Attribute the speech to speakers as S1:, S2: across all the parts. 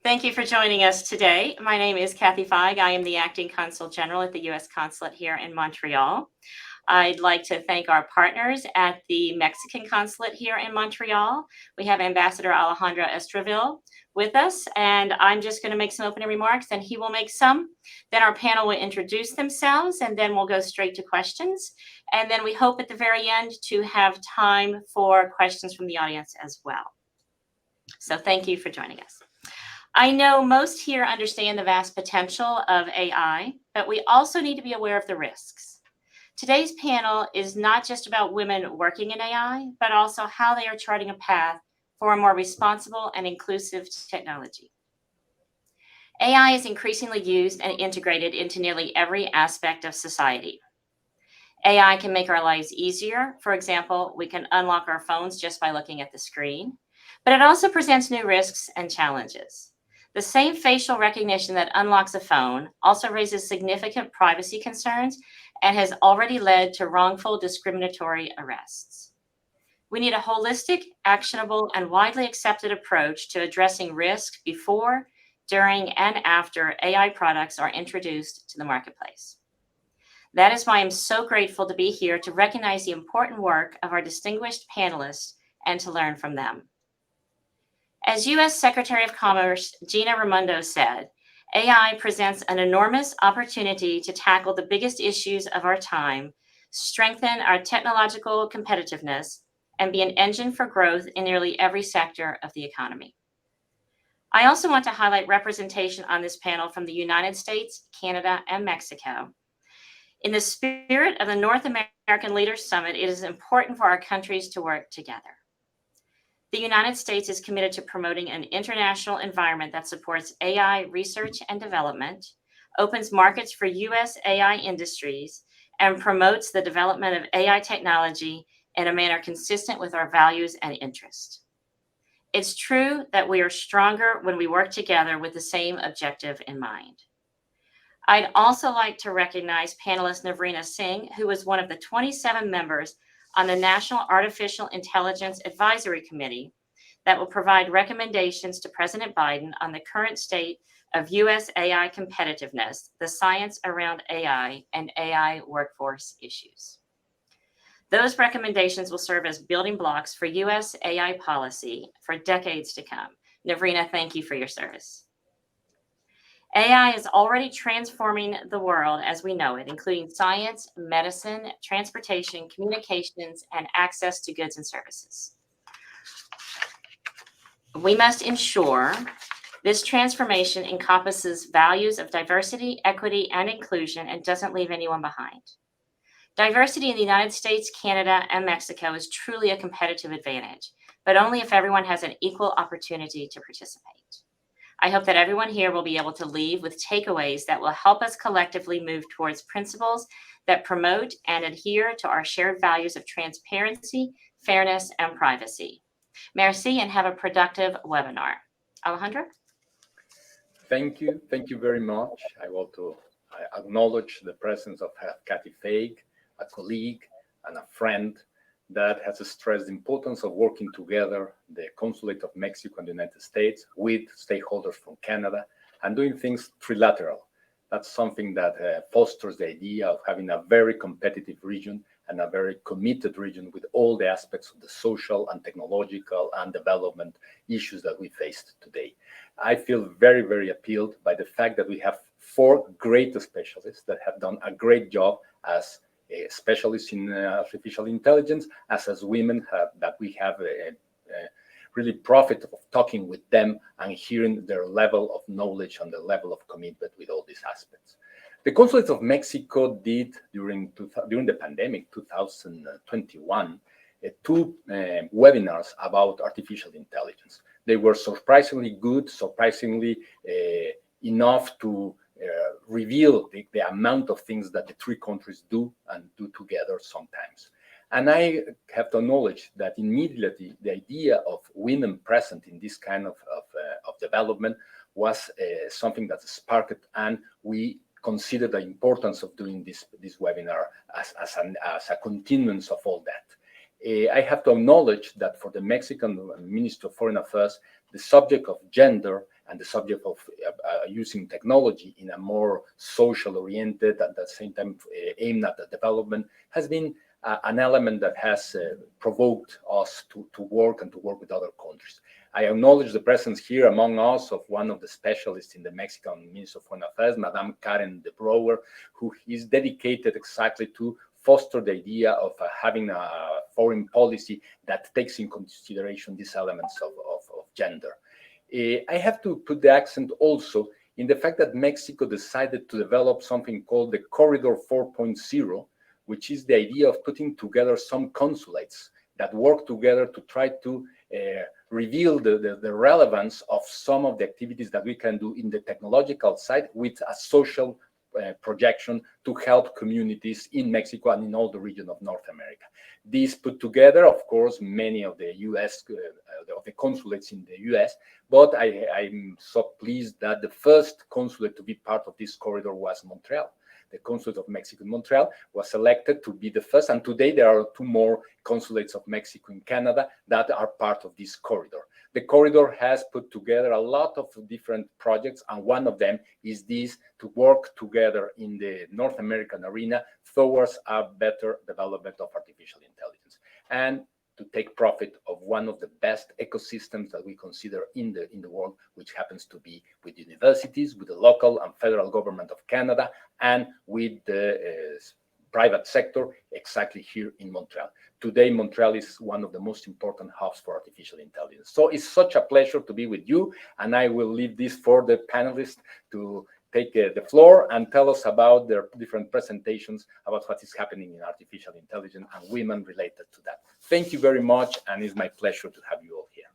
S1: Thank you for joining us today. My name is Kathy Feig. I am the Acting Consul General at the U.S. Consulate here in Montreal. I'd like to thank our partners at the Mexican Consulate here in Montreal. We have Ambassador Alejandro Estravil with us, and I'm just going to make some opening remarks, and he will make some. Then our panel will introduce themselves, and then we'll go straight to questions. And then we hope at the very end to have time for questions from the audience as well. So thank you for joining us. I know most here understand the vast potential of AI, but we also need to be aware of the risks. Today's panel is not just about women working in AI, but also how they are charting a path for a more responsible and inclusive technology. AI is increasingly used and integrated into nearly every aspect of society. AI can make our lives easier. For example, we can unlock our phones just by looking at the screen, but it also presents new risks and challenges. The same facial recognition that unlocks a phone also raises significant privacy concerns and has already led to wrongful discriminatory arrests. We need a holistic, actionable, and widely accepted approach to addressing risk before, during, and after AI products are introduced to the marketplace. That is why I'm so grateful to be here to recognize the important work of our distinguished panelists and to learn from them. As U.S. Secretary of Commerce Gina Raimondo said, AI presents an enormous opportunity to tackle the biggest issues of our time, strengthen our technological competitiveness, and be an engine for growth in nearly every sector of the economy. I also want to highlight representation on this panel from the United States, Canada, and Mexico. In the spirit of the North American Leaders Summit, it is important for our countries to work together. The United States is committed to promoting an international environment that supports AI research and development, opens markets for U.S. AI industries, and promotes the development of AI technology in a manner consistent with our values and interests. It's true that we are stronger when we work together with the same objective in mind. I'd also like to recognize panelist Navrina Singh, who was one of the 27 members on the National Artificial Intelligence Advisory Committee that will provide recommendations to President Biden on the current state of U.S. AI competitiveness, the science around AI, and AI workforce issues. Those recommendations will serve as building blocks for U.S. AI policy for decades to come. Navrina, thank you for your service. AI is already transforming the world as we know it, including science, medicine, transportation, communications, and access to goods and services. We must ensure this transformation encompasses values of diversity, equity, and inclusion and doesn't leave anyone behind. Diversity in the United States, Canada, and Mexico is truly a competitive advantage, but only if everyone has an equal opportunity to participate. I hope that everyone here will be able to leave with takeaways that will help us collectively move towards principles that promote and adhere to our shared values of transparency, fairness, and privacy. Merci, and have a productive webinar. Alejandro?
S2: Thank you. Thank you very much. I want to acknowledge the presence of Kathy Feig, a colleague and a friend that has stressed the importance of working together, the Consulate of Mexico and the United States, with stakeholders from Canada, and doing things trilateral. That's something that fosters the idea of having a very competitive region and a very committed region with all the aspects of the social and technological and development issues that we faced today. I feel very, very appealed by the fact that we have 4 great specialists that have done a great job as specialists in artificial intelligence, as women that we have really profit of talking with them and hearing their level of knowledge and the level of commitment with all these aspects. The Consulate of Mexico did during the pandemic 2021 2 webinars about artificial intelligence. They were surprisingly good, surprisingly enough to reveal the amount of things that the 3 countries do and do together sometimes. And I have to acknowledge that immediately the idea of women present in this kind of development was something that sparked, and we consider the importance of doing this webinar as a continuance of all that. I have to acknowledge that for the Mexican Ministry of Foreign Affairs, the subject of gender and the subject of using technology in a more social oriented, at the same time aimed at the development, has been an element that has provoked us to work with other countries. I acknowledge the presence here among us of one of the specialists in the Mexican Ministry of Foreign Affairs, Madame Karen de Brouwer, who is dedicated exactly to foster the idea of having a foreign policy that takes in consideration these elements of gender. I have to put the accent also in the fact that Mexico decided to develop something called the Corridor 4.0, which is the idea of putting together some consulates that work together to try to reveal the relevance of some of the activities that we can do in the technological side with a social projection to help communities in Mexico and in all the region of North America. These put together, of course, many of the U.S. of the consulates in the U.S., but I'm so pleased that the first consulate to be part of this corridor was Montreal. The Consulate of Mexico in Montreal was selected to be the first, and today there are 2 more consulates of Mexico in Canada that are part of this corridor. The corridor has put together a lot of different projects, and one of them is this, to work together in the North American arena towards a better development of artificial intelligence, and to take profit of one of the best ecosystems that we consider in the world, which happens to be with universities, with the local and federal government of Canada, and with the private sector, exactly here in Montreal. Today, Montreal is one of the most important hubs for artificial intelligence. So it's such a pleasure to be with you, and I will leave this for the panelists to take the floor and tell us about their different presentations about what is happening in artificial intelligence and women related to that. Thank you very much, and it's my pleasure to have you all here.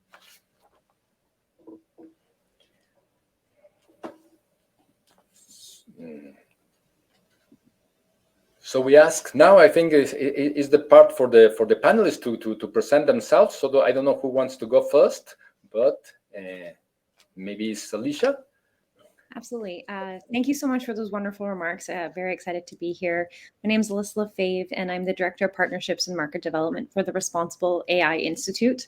S2: So we ask now, I think is the part for the panelists to present themselves. So I don't know who wants to go first, but maybe it's Alicia.
S3: Absolutely. Thank you so much for those wonderful remarks. Very excited to be here. My name is Alyssa Lefebvre, and I'm the Director of Partnerships and Market Development for the Responsible AI Institute.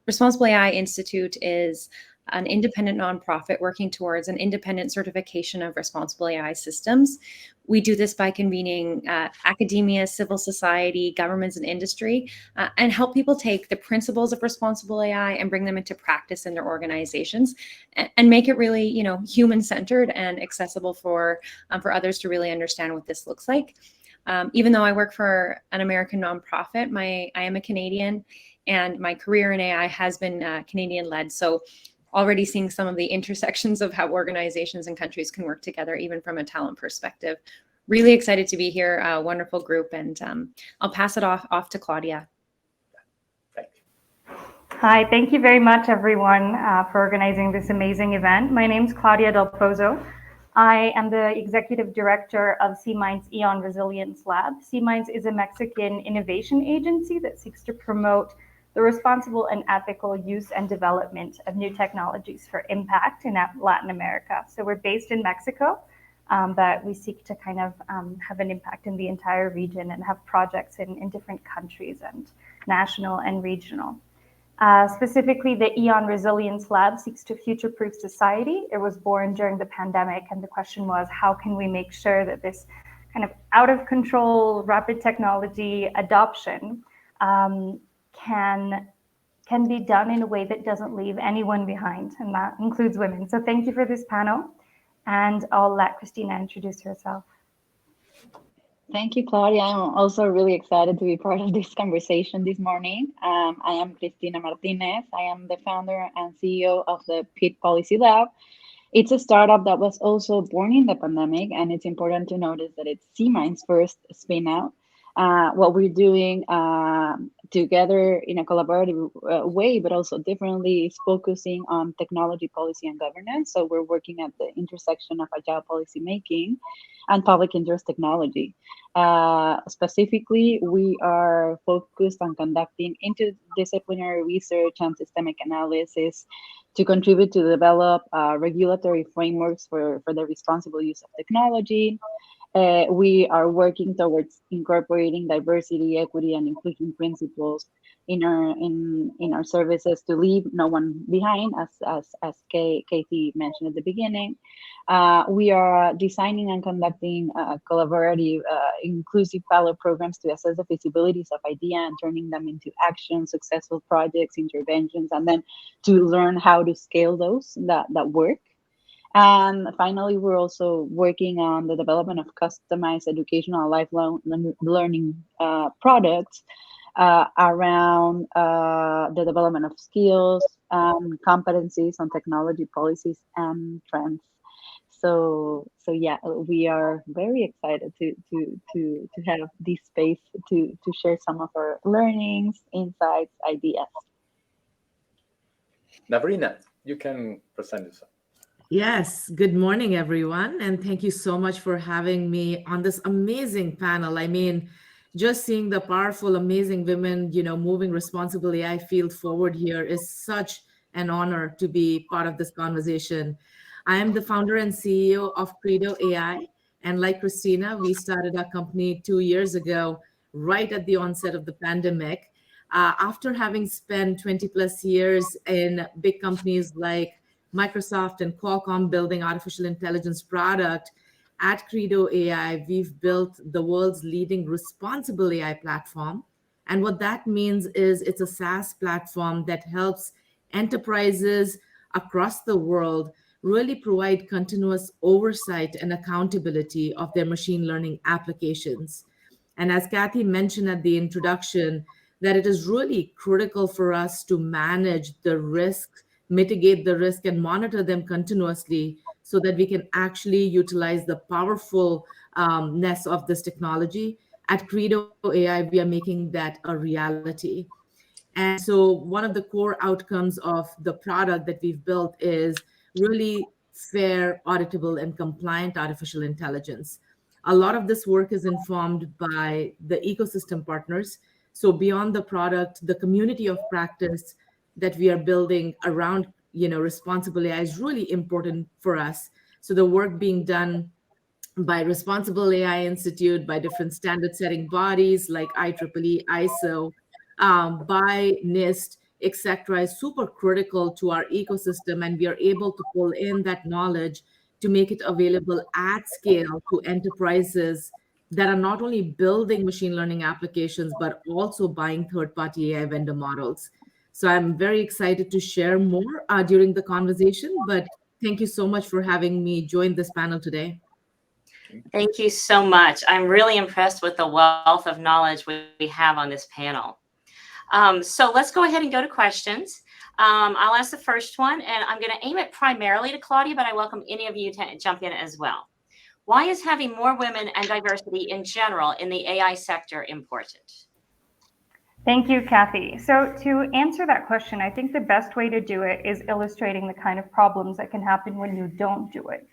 S3: Responsible AI Institute is an independent nonprofit working towards an independent certification of responsible AI systems. We do this by convening academia, civil society, governments, and industry, and help people take the principles of responsible AI and bring them into practice in their organizations, and make it really, human-centered and accessible for others to really understand what this looks like. Even though I work for an American nonprofit, I am a Canadian, and my career in AI has been Canadian-led. So already seeing some of the intersections of how organizations and countries can work together, even from a talent perspective. Really excited to be here, a wonderful group, and I'll pass it off to Claudia.
S4: Hi, thank you very much, everyone, for organizing this amazing event. My name is Claudia Del Pozo. I am the Executive Director of C-Minds EON Resilience Lab. C-Minds is a Mexican innovation agency that seeks to promote the responsible and ethical use and development of new technologies for impact in Latin America. So we're based in Mexico, but we seek to kind of have an impact in the entire region and have projects in different countries, and national and regional. Specifically, the EON Resilience Lab seeks to future-proof society. It was born during the pandemic, and the question was, how can we make sure that this kind of out-of-control rapid technology adoption can be done in a way that doesn't leave anyone behind, and that includes women. So thank you for this panel, and I'll let Christina introduce herself.
S5: Thank you, Claudia. I'm also really excited to be part of this conversation this morning. I am Cristina Martinez. I am the founder and CEO of the PIT Policy Lab. It's a startup that was also born in the pandemic, and it's important to notice that it's C-Minds' first spin out. What we're doing together in a collaborative way, but also differently, is focusing on technology policy and governance. So we're working at the intersection of agile policy making and public interest technology. Specifically, we are focused on conducting interdisciplinary research and systemic analysis to contribute to develop regulatory frameworks for the responsible use of technology. We are working towards incorporating diversity, equity, and inclusion principles in our services to leave no one behind, as Katie mentioned at the beginning. We are designing and conducting collaborative, inclusive pilot programs to assess the feasibilities of idea and turning them into action, successful projects, interventions, and then to learn how to scale those that work. And finally, we're also working on the development of customized educational lifelong learning products around the development of skills, competencies on technology policies and trends. So yeah, we are very excited to have this space to share some of our learnings, insights, ideas.
S2: Navrina, you can present yourself.
S6: Yes, good morning, everyone. And thank you so much for having me on this amazing panel. I mean, just seeing the powerful, amazing women, moving responsible AI field forward here is such an honor to be part of this conversation. I am the founder and CEO of Credo AI. And like Christina, we started our company 2 years ago, right at the onset of the pandemic. After having spent 20 plus years in big companies like Microsoft and Qualcomm building artificial intelligence product, at Credo AI, we've built the world's leading responsible AI platform. And what that means is it's a SaaS platform that helps enterprises across the world really provide continuous oversight and accountability of their machine learning applications. And as Kathy mentioned at the introduction, that it is really critical for us to manage the risks, mitigate the risk, and monitor them continuously so that we can actually utilize the powerfulness of this technology. At Credo AI, we are making that a reality. And so one of the core outcomes of the product that we've built is really fair, auditable, and compliant artificial intelligence. A lot of this work is informed by the ecosystem partners. So beyond the product, the community of practice that we are building around responsible AI is really important for us. So the work being done by Responsible AI Institute, by different standard setting bodies like IEEE, ISO, by NIST, etc., is super critical to our ecosystem, and we are able to pull in that knowledge to make it available at scale to enterprises that are not only building machine learning applications, but also buying third-party AI vendor models. So I'm very excited to share more during the conversation, but thank you so much for having me join this panel today.
S1: Thank you so much. I'm really impressed with the wealth of knowledge we have on this panel. So let's go ahead and go to questions. I'll ask the first one, and I'm going to aim it primarily to Claudia, but I welcome any of you to jump in as well. Why is having more women and diversity in general in the AI sector important?
S4: Thank you, Kathy. So to answer that question, I think the best way to do it is illustrating the kind of problems that can happen when you don't do it.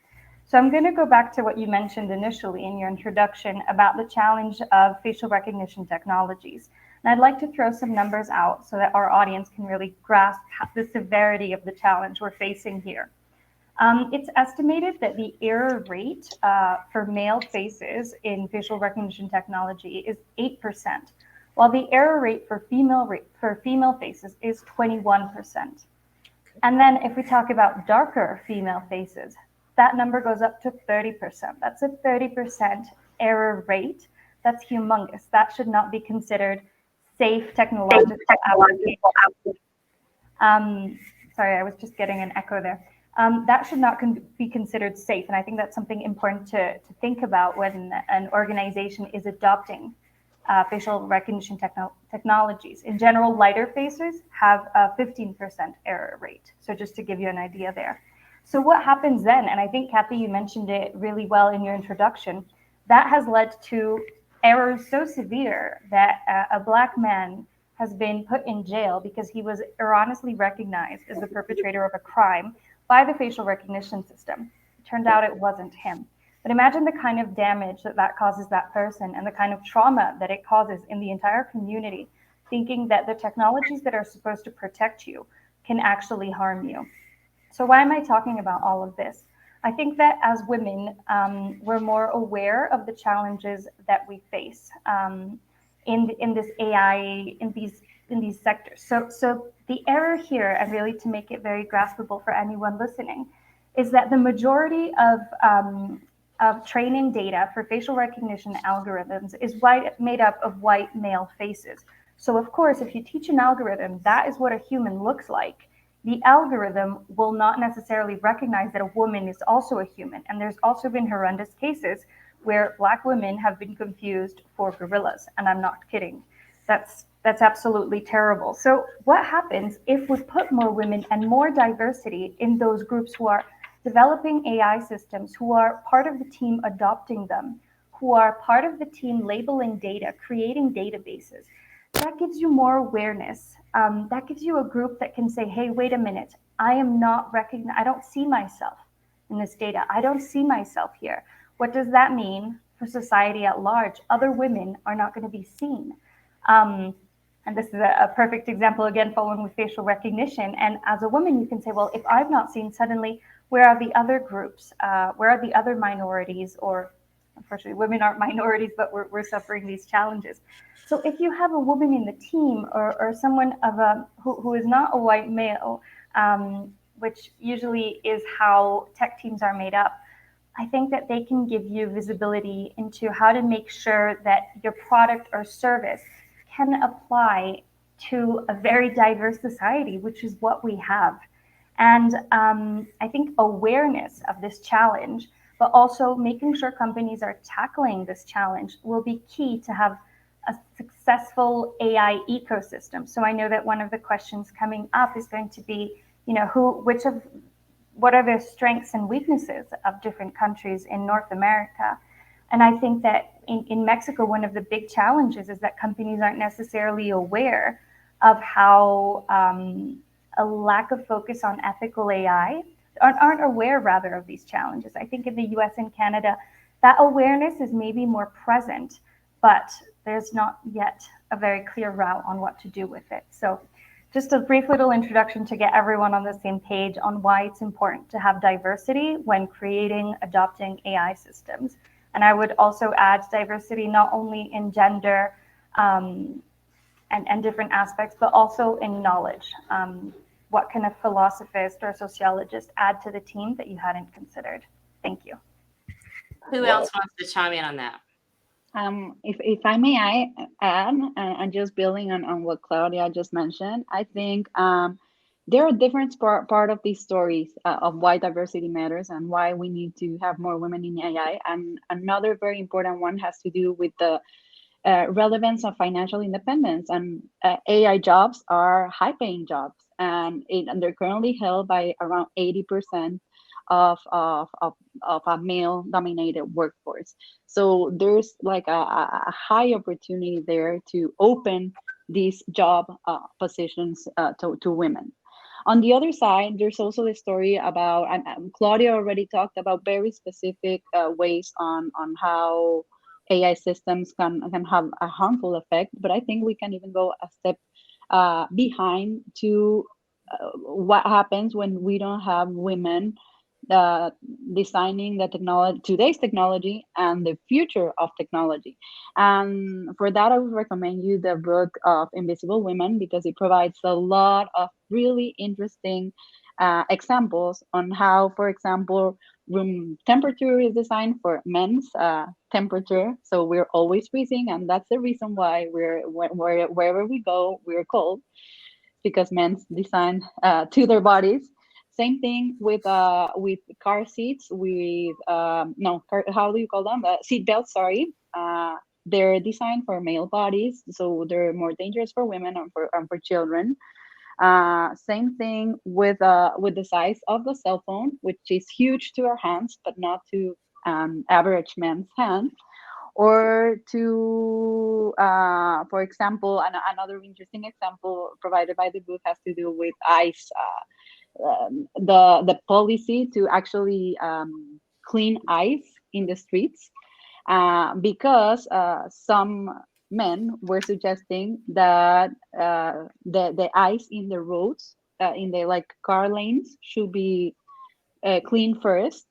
S4: So I'm going to go back to what you mentioned initially in your introduction about the challenge of facial recognition technologies. And I'd like to throw some numbers out so that our audience can really grasp the severity of the challenge we're facing here. It's estimated that the error rate for male faces in facial recognition technology is 8%, while the error rate for female faces is 21%. And then if we talk about darker female faces, that number goes up to 30%. That's a 30% error rate. That's humongous. That should not be considered safe technological application. Sorry, I was just getting an echo there. That should not be considered safe. And I think that's something important to think about when an organization is adopting facial recognition technologies. In general, lighter faces have a 15% error rate. So just to give you an idea there. So what happens then? And I think, Kathy, you mentioned it really well in your introduction. That has led to errors so severe that a Black man has been put in jail because he was erroneously recognized as the perpetrator of a crime by the facial recognition system. It turned out it wasn't him. But imagine the kind of damage that causes that person and the kind of trauma that it causes in the entire community, thinking that the technologies that are supposed to protect you can actually harm you. So why am I talking about all of this? I think that as women, we're more aware of the challenges that we face in this AI, in these in these sectors. So the error here, and really to make it very graspable for anyone listening, is that the majority of training data for facial recognition algorithms is made up of white male faces. So of course, if you teach an algorithm that is what a human looks like, the algorithm will not necessarily recognize that a woman is also a human. And there's also been horrendous cases where Black women have been confused for gorillas. And I'm not kidding. That's absolutely terrible. So what happens if we put more women and more diversity in those groups who are developing AI systems, who are part of the team adopting them, who are part of the team labeling data, creating databases? That gives you more awareness. That gives you a group that can say, hey, wait a minute, I am not recognized. I don't see myself in this data. I don't see myself here. What does that mean for society at large? Other women are not going to be seen. And this is a perfect example, again, following with facial recognition. And as a woman, you can say, well, if I'm not seen, suddenly, where are the other groups? Where are the other minorities? Or unfortunately, women aren't minorities, but we're suffering these challenges. So if you have a woman in the team or someone who is not a white male, which usually is how tech teams are made up, I think that they can give you visibility into how to make sure that your product or service can apply to a very diverse society, which is what we have. And I think awareness of this challenge, but also making sure companies are tackling this challenge, will be key to have a successful AI ecosystem. So I know that one of the questions coming up is going to be, what are the strengths and weaknesses of different countries in North America? And I think that in Mexico, one of the big challenges is that companies aren't necessarily aware of how a lack of focus on ethical AI, aren't aware rather of these challenges. I think in the US and Canada, that awareness is maybe more present, but there's not yet a very clear route on what to do with it. So just a brief little introduction to get everyone on the same page on why it's important to have diversity when creating, adopting AI systems. And I would also add diversity not only in gender and different aspects, but also in knowledge. What can a philosophist or a sociologist add to the team that you hadn't considered? Thank you.
S1: Who else wants to chime in on that?
S5: If I may, I add, and just building on what Claudia just mentioned, I think there are different part of these stories of why diversity matters and why we need to have more women in AI. And another very important one has to do with the relevance of financial independence. And AI jobs are high-paying jobs, and they're currently held by around 80% of a male-dominated workforce. So there's like a high opportunity there to open these job positions to women. On the other side, there's also the story about, and Claudia already talked about very specific ways on how AI systems can have a harmful effect, but I think we can even go a step behind to what happens when we don't have women designing the technology, today's technology, and the future of technology. And for that, I would recommend you the book of Invisible Women, because it provides a lot of really interesting examples on how, for example, room temperature is designed for men's temperature. So we're always freezing, and that's the reason why wherever we go, we're cold, because men's designed to their bodies. Same thing with car seats, with how do you call them? Seat belts, sorry. They're designed for male bodies, so they're more dangerous for women and for children. Same thing with the size of the cell phone, which is huge to our hands, but not to average men's hands. Or to, for example, another interesting example provided by the book has to do with ICE. The policy to actually clean ICE in the streets, because some men were suggesting that the ICE in the roads, in the car lanes, should be cleaned first,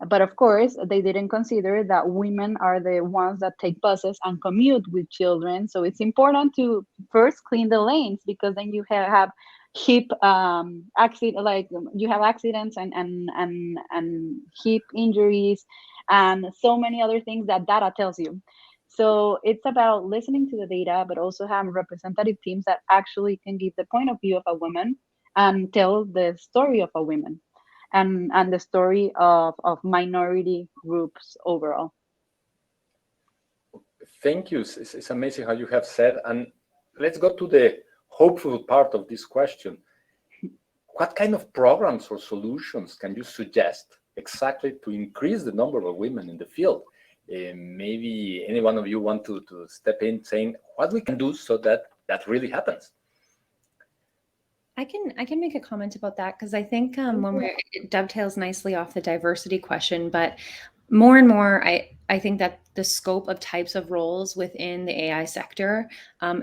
S5: But of course, they didn't consider that women are the ones that take buses and commute with children. So it's important to first clean the lanes, because then you have hip accident, like you have accidents and hip injuries and so many other things that data tells you. So it's about listening to the data, but also having representative teams that actually can give the point of view of a woman and tell the story of a woman and the story of minority groups overall.
S2: Thank you. It's amazing how you have said. And let's go to the hopeful part of this question. What kind of programs or solutions can you suggest exactly to increase the number of women in the field? Maybe any one of you want to step in saying what we can do so that that really happens.
S3: I can make a comment about that, because I think it dovetails nicely off the diversity question, but more and more, I think that the scope of types of roles within the AI sector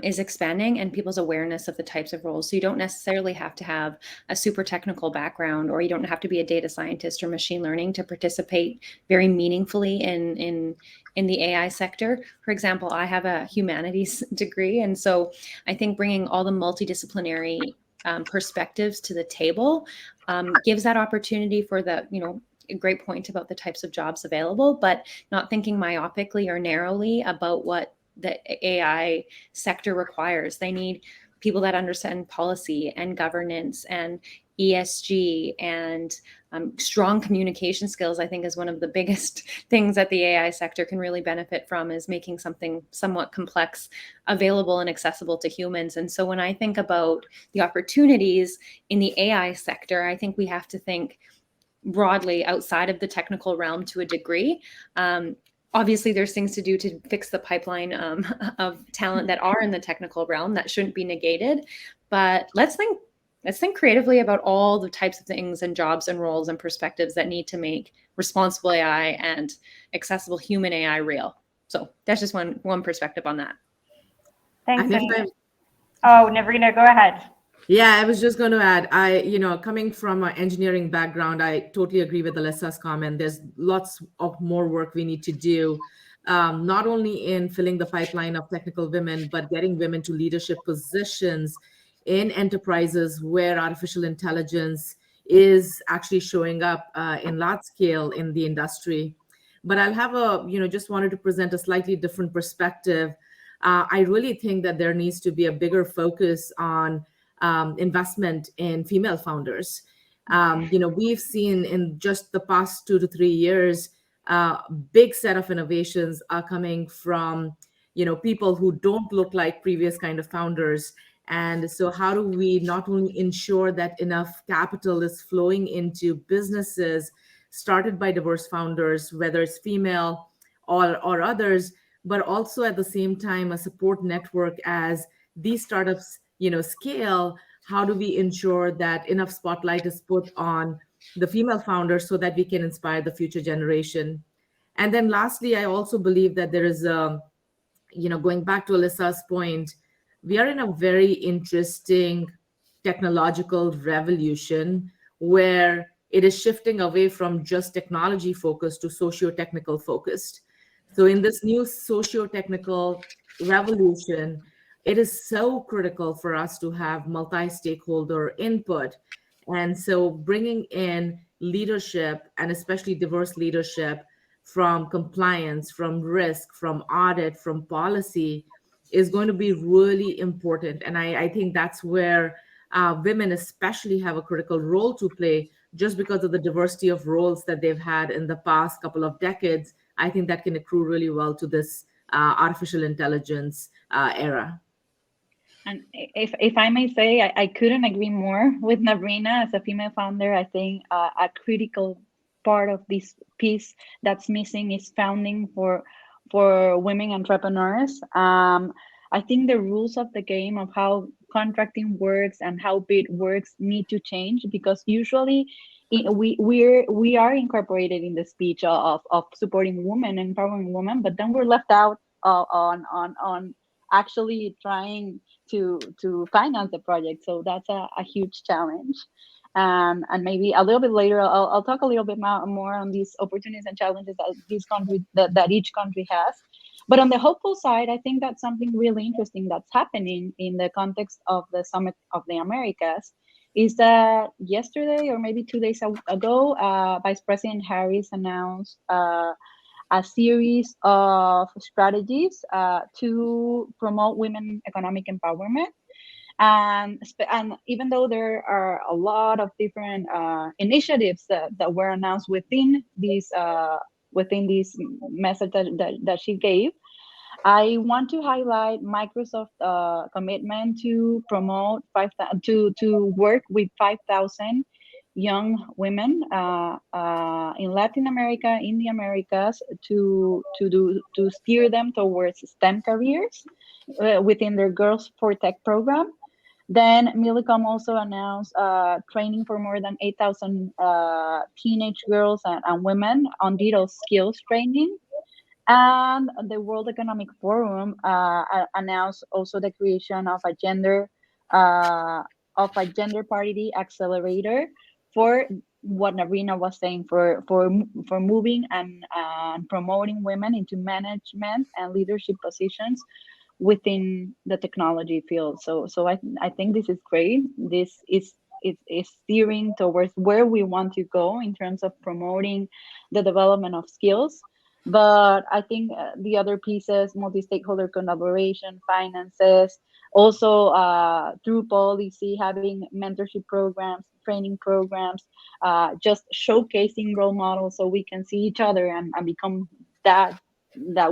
S3: is expanding, and people's awareness of the types of roles. So you don't necessarily have to have a super technical background, or you don't have to be a data scientist or machine learning to participate very meaningfully in the AI sector. For example, I have a humanities degree, and so I think bringing all the multidisciplinary perspectives to the table gives that opportunity for the, a great point about the types of jobs available, but not thinking myopically or narrowly about what the AI sector requires. They need people that understand policy and governance and ESG and strong communication skills. I think is one of the biggest things that the AI sector can really benefit from, is making something somewhat complex available and accessible to humans. And so when I think about the opportunities in the AI sector, I think we have to think broadly outside of the technical realm to a degree. Obviously, there's things to do to fix the pipeline of talent that are in the technical realm that shouldn't be negated. But let's think creatively about all the types of things and jobs and roles and perspectives that need to make responsible AI and accessible human AI real. So that's just one perspective on that.
S4: Thanks. Oh, Navrina, go ahead.
S6: Yeah, I was just going to add, coming from an engineering background, I totally agree with Alyssa's comment. There's lots of more work we need to do, not only in filling the pipeline of technical women, but getting women to leadership positions in enterprises where artificial intelligence is actually showing up in large scale in the industry. But I'll have just wanted to present a slightly different perspective. I really think that there needs to be a bigger focus on investment in female founders. We've seen in just the past 2 to 3 years, big set of innovations are coming from, people who don't look like previous kind of founders. And so how do we not only ensure that enough capital is flowing into businesses started by diverse founders, whether it's female or others, but also at the same time a support network as these startups scale. How do we ensure that enough spotlight is put on the female founders so that we can inspire the future generation? And then lastly, I also believe that there is going back to Alyssa's point, we are in a very interesting technological revolution where it is shifting away from just technology focused to socio-technical focused. So in this new socio-technical revolution, it is so critical for us to have multi-stakeholder input. And so bringing in leadership, and especially diverse leadership from compliance, from risk, from audit, from policy, is going to be really important. And I think that's where women especially have a critical role to play, just because of the diversity of roles that they've had in the past couple of decades. I think that can accrue really well to this artificial intelligence era.
S5: And if I may say, I couldn't agree more with Navrina. As a female founder, I think a critical part of this piece that's missing is funding for women entrepreneurs. I think the rules of the game of how contracting works and how bid works need to change, because usually we are incorporated in the speech of supporting women, empowering women, but then we're left out on actually trying to finance the project. So that's a huge challenge. And maybe a little bit later, I'll talk a little bit more on these opportunities and challenges that these countries, that each country has. But on the hopeful side, I think that's something really interesting that's happening in the context of the Summit of the Americas, is that yesterday or maybe 2 days ago, Vice President Harris announced a series of strategies to promote women economic empowerment. And even though there are a lot of different initiatives that were announced within this message that she gave, I want to highlight Microsoft's commitment to promote to work with 5,000 young women in Latin America, in the Americas, to steer them towards STEM careers within their Girls for Tech program. Then Millicom also announced training for more than 8,000 teenage girls and women on digital skills training. And the World Economic Forum announced also the creation of a gender parity accelerator for what Narina was saying, for moving and promoting women into management and leadership positions within the technology field. So I think this is great. This is steering towards where we want to go in terms of promoting the development of skills. But I think the other pieces, multi-stakeholder collaboration, finances, also through policy, having mentorship programs, training programs, just showcasing role models so we can see each other and become that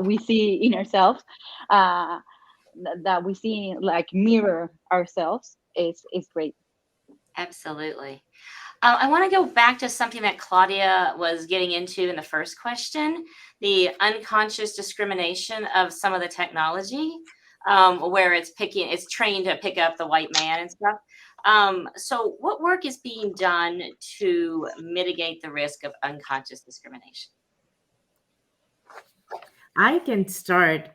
S5: we see in ourselves, that we see like mirror ourselves is great.
S1: Absolutely. I want to go back to something that Claudia was getting into in the first question, the unconscious discrimination of some of the technology, where it's trained to pick up the white man and stuff. So what work is being done to mitigate the risk of unconscious discrimination?
S6: I can start.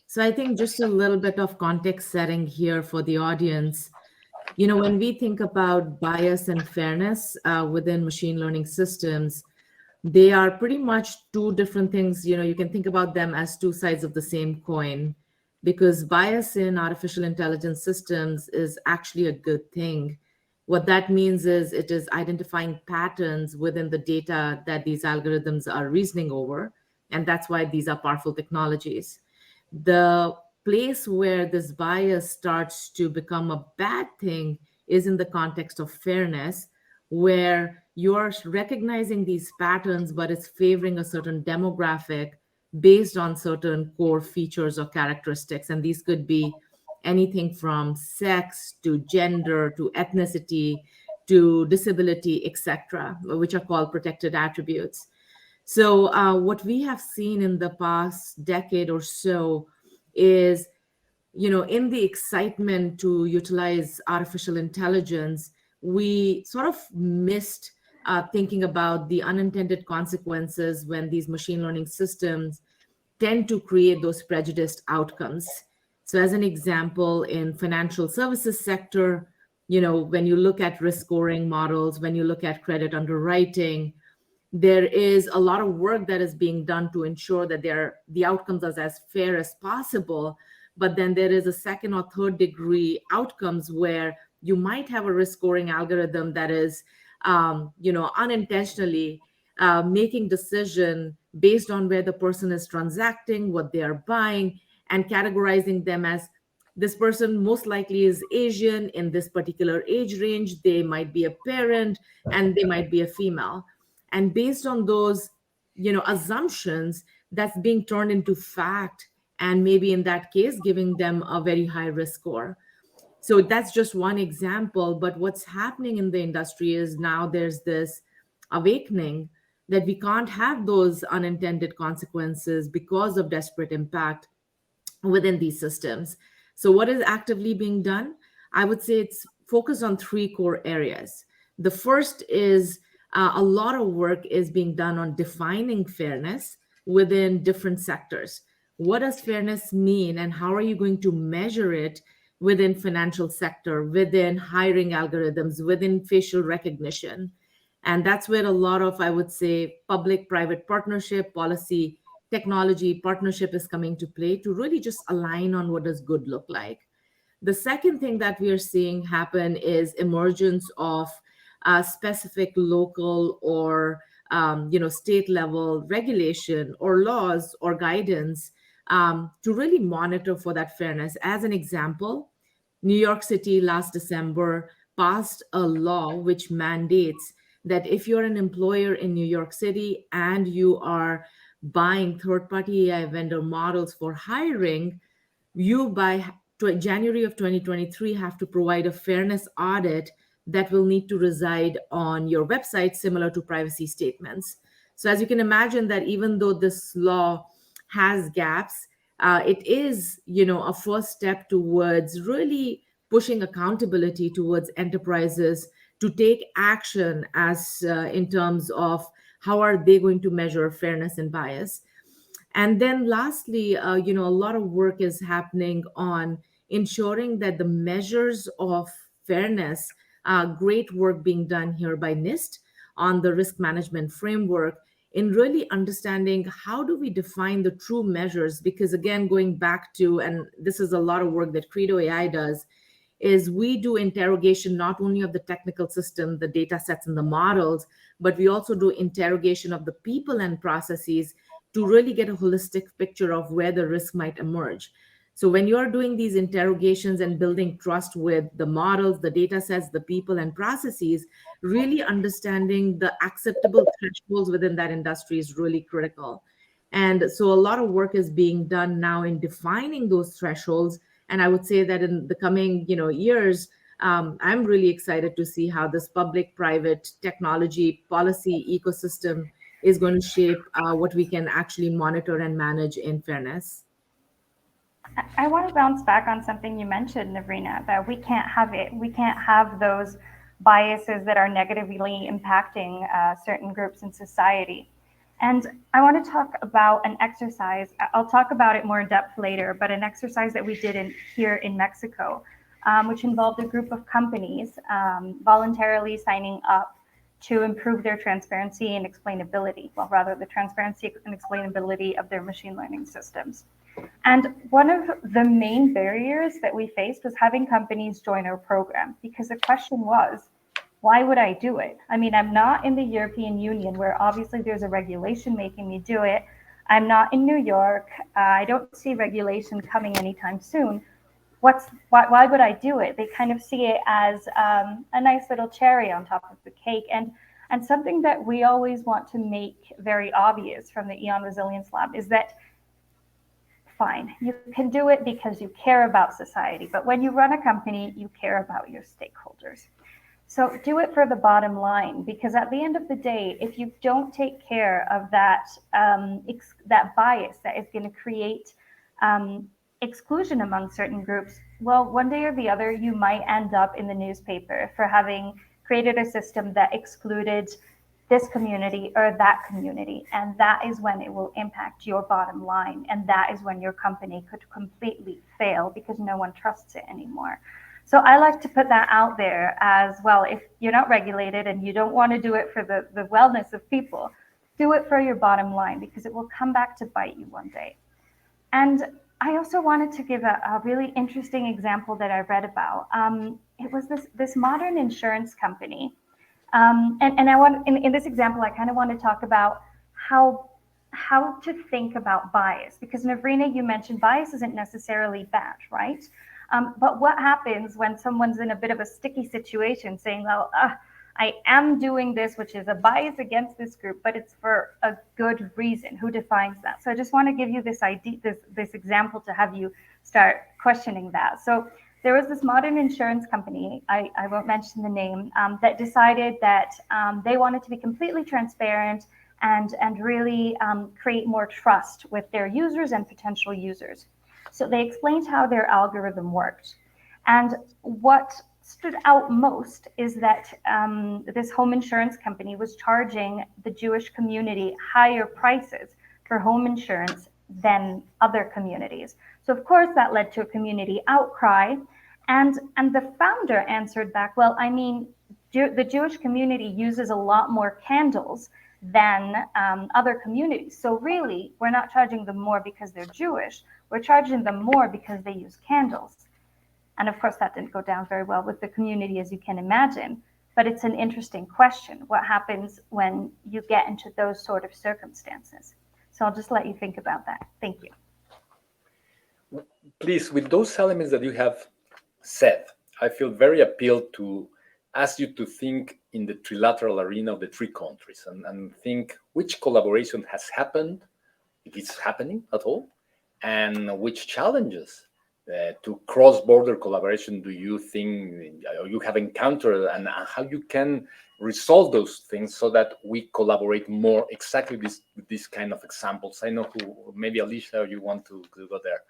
S6: So I think just a little bit of context setting here for the audience. When we think about bias and fairness within machine learning systems, they are pretty much two different things. You can think about them as two sides of the same coin, because bias in artificial intelligence systems is actually a good thing. What that means is it is identifying patterns within the data that these algorithms are reasoning over. And that's why these are powerful technologies. The place where this bias starts to become a bad thing is in the context of fairness, where you're recognizing these patterns, but it's favoring a certain demographic based on certain core features or characteristics. And these could be anything from sex to gender to ethnicity to disability, etc., which are called protected attributes. So what we have seen in the past decade or so is, in the excitement to utilize artificial intelligence, we sort of missed thinking about the unintended consequences when these machine learning systems tend to create those prejudiced outcomes. So as an example, in financial services sector, when you look at risk scoring models, when you look at credit underwriting, there is a lot of work that is being done to ensure that the outcomes are as fair as possible. But then there is a second or third degree outcomes where you might have a risk scoring algorithm that is, unintentionally making decision based on where the person is transacting, what they are buying, and categorizing them as this person most likely is Asian in this particular age range. They might be a parent and they might be a female. And based on those, assumptions, that's being turned into fact. And maybe in that case, giving them a very high risk score. So that's just one example. But what's happening in the industry is now there's this awakening that we can't have those unintended consequences because of disparate impact within these systems. So what is actively being done? I would say it's focused on three core areas. The first is a lot of work is being done on defining fairness within different sectors. What does fairness mean and how are you going to measure it within financial sector, within hiring algorithms, within facial recognition. And that's where a lot of, I would say, public-private partnership, policy, technology partnership is coming to play to really just align on what does good look like. The second thing that we are seeing happen is emergence of specific local or state level regulation or laws or guidance to really monitor for that fairness. As an example, New York City last December passed a law which mandates that if you're an employer in New York City and you are buying third-party AI vendor models for hiring, you by January of 2023 have to provide a fairness audit that will need to reside on your website, similar to privacy statements. So as you can imagine, that even though this law has gaps, it is, a first step towards really pushing accountability towards enterprises to take action as in terms of how are they going to measure fairness and bias. And then lastly, a lot of work is happening on ensuring that the measures of fairness, great work being done here by NIST on the risk management framework, in really understanding how do we define the true measures. Because again, going back to, and this is a lot of work that Credo AI does, is we do interrogation not only of the technical system, the data sets and the models, but we also do interrogation of the people and processes to really get a holistic picture of where the risk might emerge. So when you're doing these interrogations and building trust with the models, the data sets, the people and processes, really understanding the acceptable thresholds within that industry is really critical. And so a lot of work is being done now in defining those thresholds. And I would say that in the coming years, I'm really excited to see how this public-private technology policy ecosystem is going to shape what we can actually monitor and manage in fairness.
S4: I want to bounce back on something you mentioned, Navrina, that we can't have it. We can't have those biases that are negatively impacting certain groups in society. And I want to talk about an exercise. I'll talk about it more in depth later, but an exercise that we did here in Mexico, which involved a group of companies voluntarily signing up to improve their transparency and explainability, well, rather the transparency and explainability of their machine learning systems. And one of the main barriers that we faced was having companies join our program, because the question was, why would I do it? I mean, I'm not in the European Union, where obviously there's a regulation making me do it. I'm not in New York. I don't see regulation coming anytime soon. Why would I do it? They kind of see it as a nice little cherry on top of the cake. And something that we always want to make very obvious from the EON Resilience Lab is that, fine, you can do it because you care about society. But when you run a company, you care about your stakeholders. So do it for the bottom line, because at the end of the day, if you don't take care of that, that bias that is going to create exclusion among certain groups, well, one day or the other, you might end up in the newspaper for having created a system that excluded this community or that community. And that is when it will impact your bottom line. And that is when your company could completely fail because no one trusts it anymore. So I like to put that out there as well. If you're not regulated and you don't want to do it for the wellness of people, do it for your bottom line, because it will come back to bite you one day. And I also wanted to give a really interesting example that I read about. It was this modern insurance company. And I want, in this example, I kind of want to talk about how to think about bias, because Navrina, you mentioned bias isn't necessarily bad, right? But what happens when someone's in a bit of a sticky situation saying, well, I am doing this, which is a bias against this group, but it's for a good reason. Who defines that? So I just want to give you this idea, this example to have you start questioning that. So there was this modern insurance company, I won't mention the name, that decided that they wanted to be completely transparent and really create more trust with their users and potential users. So they explained how their algorithm worked. And what stood out most is that this home insurance company was charging the Jewish community higher prices for home insurance than other communities. So of course that led to a community outcry. And the founder answered back, well, I mean, the Jewish community uses a lot more candles than other communities. So really, we're not charging them more because they're Jewish. We're charging them more because they use candles. And of course, that didn't go down very well with the community, as you can imagine. But it's an interesting question. What happens when you get into those sort of circumstances? So I'll just let you think about that. Thank you.
S2: Please, with those elements that you have said, I feel very appealed to ask you to think in the trilateral arena of the three countries and think which collaboration has happened, if it's happening at all, and which challenges to cross-border collaboration do you think you have encountered, and how you can resolve those things so that we collaborate more exactly with this kind of examples. I know who, maybe Alicia, you want to go there.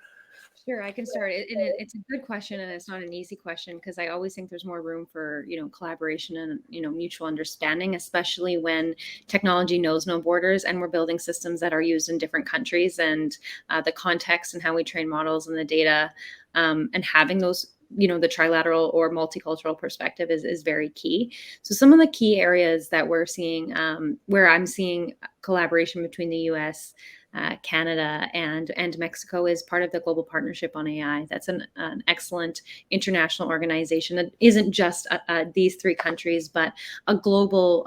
S3: Sure, I can start. It's a good question, and it's not an easy question because I always think there's more room for, collaboration and, mutual understanding, especially when technology knows no borders and we're building systems that are used in different countries, and the context and how we train models and the data, and having those, the trilateral or multicultural perspective is very key. So some of the key areas that we're seeing, where I'm seeing collaboration between the US, Canada and Mexico is part of the Global Partnership on AI. That's an excellent international organization that isn't just these three countries, but a global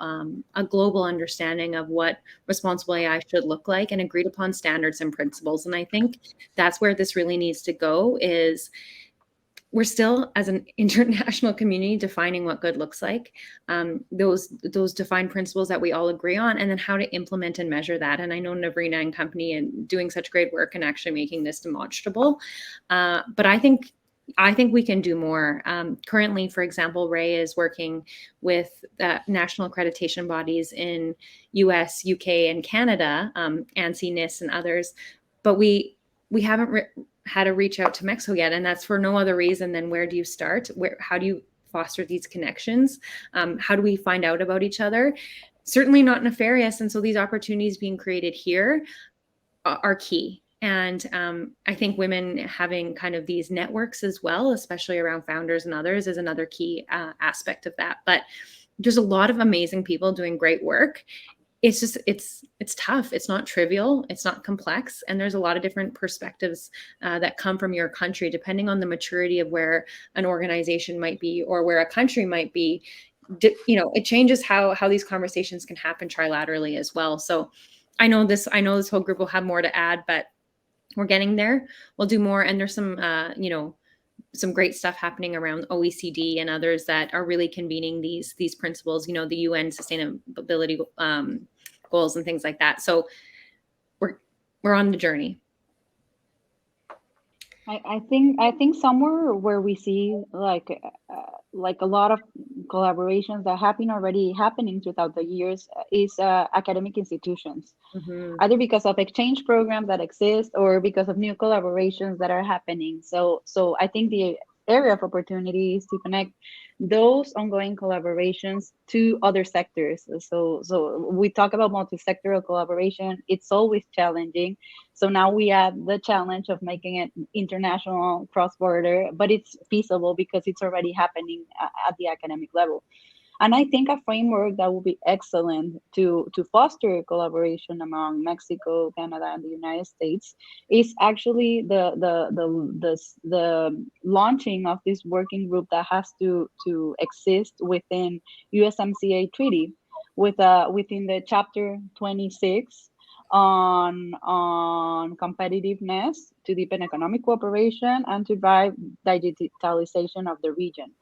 S3: understanding of what responsible AI should look like and agreed upon standards and principles. And I think that's where this really needs to go. Is we're still, as an international community, defining what good looks like, those defined principles that we all agree on, and then how to implement and measure that. And I know Navrina and company and doing such great work and actually making this demonstrable. But I think we can do more. Currently, for example, Ray is working with national accreditation bodies in US, UK, and Canada, ANSI, NIST, and others. But we haven't how to reach out to Mexico yet. And that's for no other reason than where do you start? How do you foster these connections? How do we find out about each other? Certainly not nefarious. And so these opportunities being created here are key. And I think women having kind of these networks as well, especially around founders and others, is another key aspect of that. But there's a lot of amazing people doing great work. It's just, it's tough. It's not trivial. It's not complex. And there's a lot of different perspectives that come from your country, depending on the maturity of where an organization might be or where a country might be. It changes how these conversations can happen trilaterally as well. So I know this whole group will have more to add, but we're getting there. We'll do more. And there's some, some great stuff happening around OECD and others that are really convening these principles, the UN sustainability goals and things like that. So we're on the journey.
S5: I think somewhere where we see like a lot of collaborations that have been already happening throughout the years is academic institutions, either because of exchange programs that exist or because of new collaborations that are happening. So I think the area of opportunity is to connect those ongoing collaborations to other sectors. So we talk about multi-sectoral collaboration. It's always challenging. So now we add the challenge of making it international, cross-border, but it's feasible because it's already happening at the academic level. And I think a framework that will be excellent to foster collaboration among Mexico, Canada, and the United States is actually the launching of this working group that has to exist within USMCA treaty, within the chapter 26 on competitiveness to deepen economic cooperation and to drive digitalization of the region.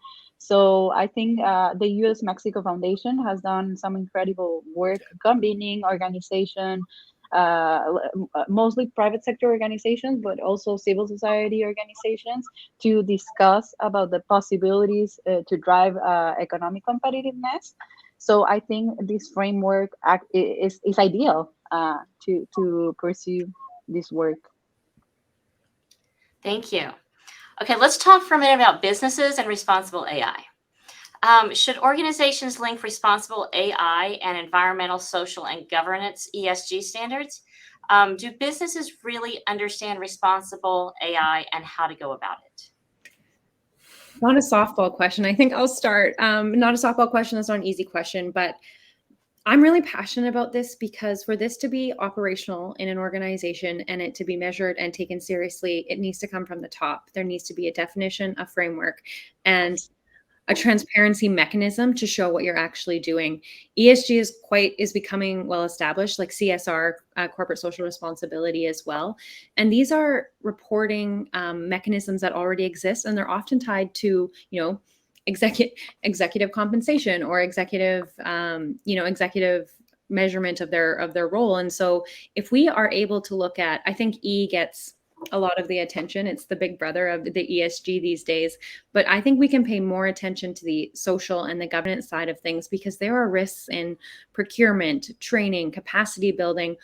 S5: So I think the US-Mexico Foundation has done some incredible work convening organization, mostly private sector organizations, but also civil society organizations, to discuss about the possibilities to drive economic competitiveness. So I think this framework is ideal to pursue this work.
S1: Thank you. Okay, let's talk for a minute about businesses and responsible AI. Should organizations link responsible AI and environmental, social, and governance ESG standards? Do businesses really understand responsible AI and how to go about it?
S3: Not a softball question. I think I'll start. Not a softball question. That's not an easy question, but I'm really passionate about this because for this to be operational in an organization and it to be measured and taken seriously, it needs to come from the top. There needs to be a definition, a framework, and a transparency mechanism to show what you're actually doing. ESG is becoming well established, like CSR, corporate social responsibility as well. And these are reporting mechanisms that already exist, and they're often tied to, executive compensation or executive measurement of their role. And so if we are able to look at, I think E gets a lot of the attention. It's the big brother of the ESG these days. But I think we can pay more attention to the social and the governance side of things, because there are risks in procurement, training, capacity building,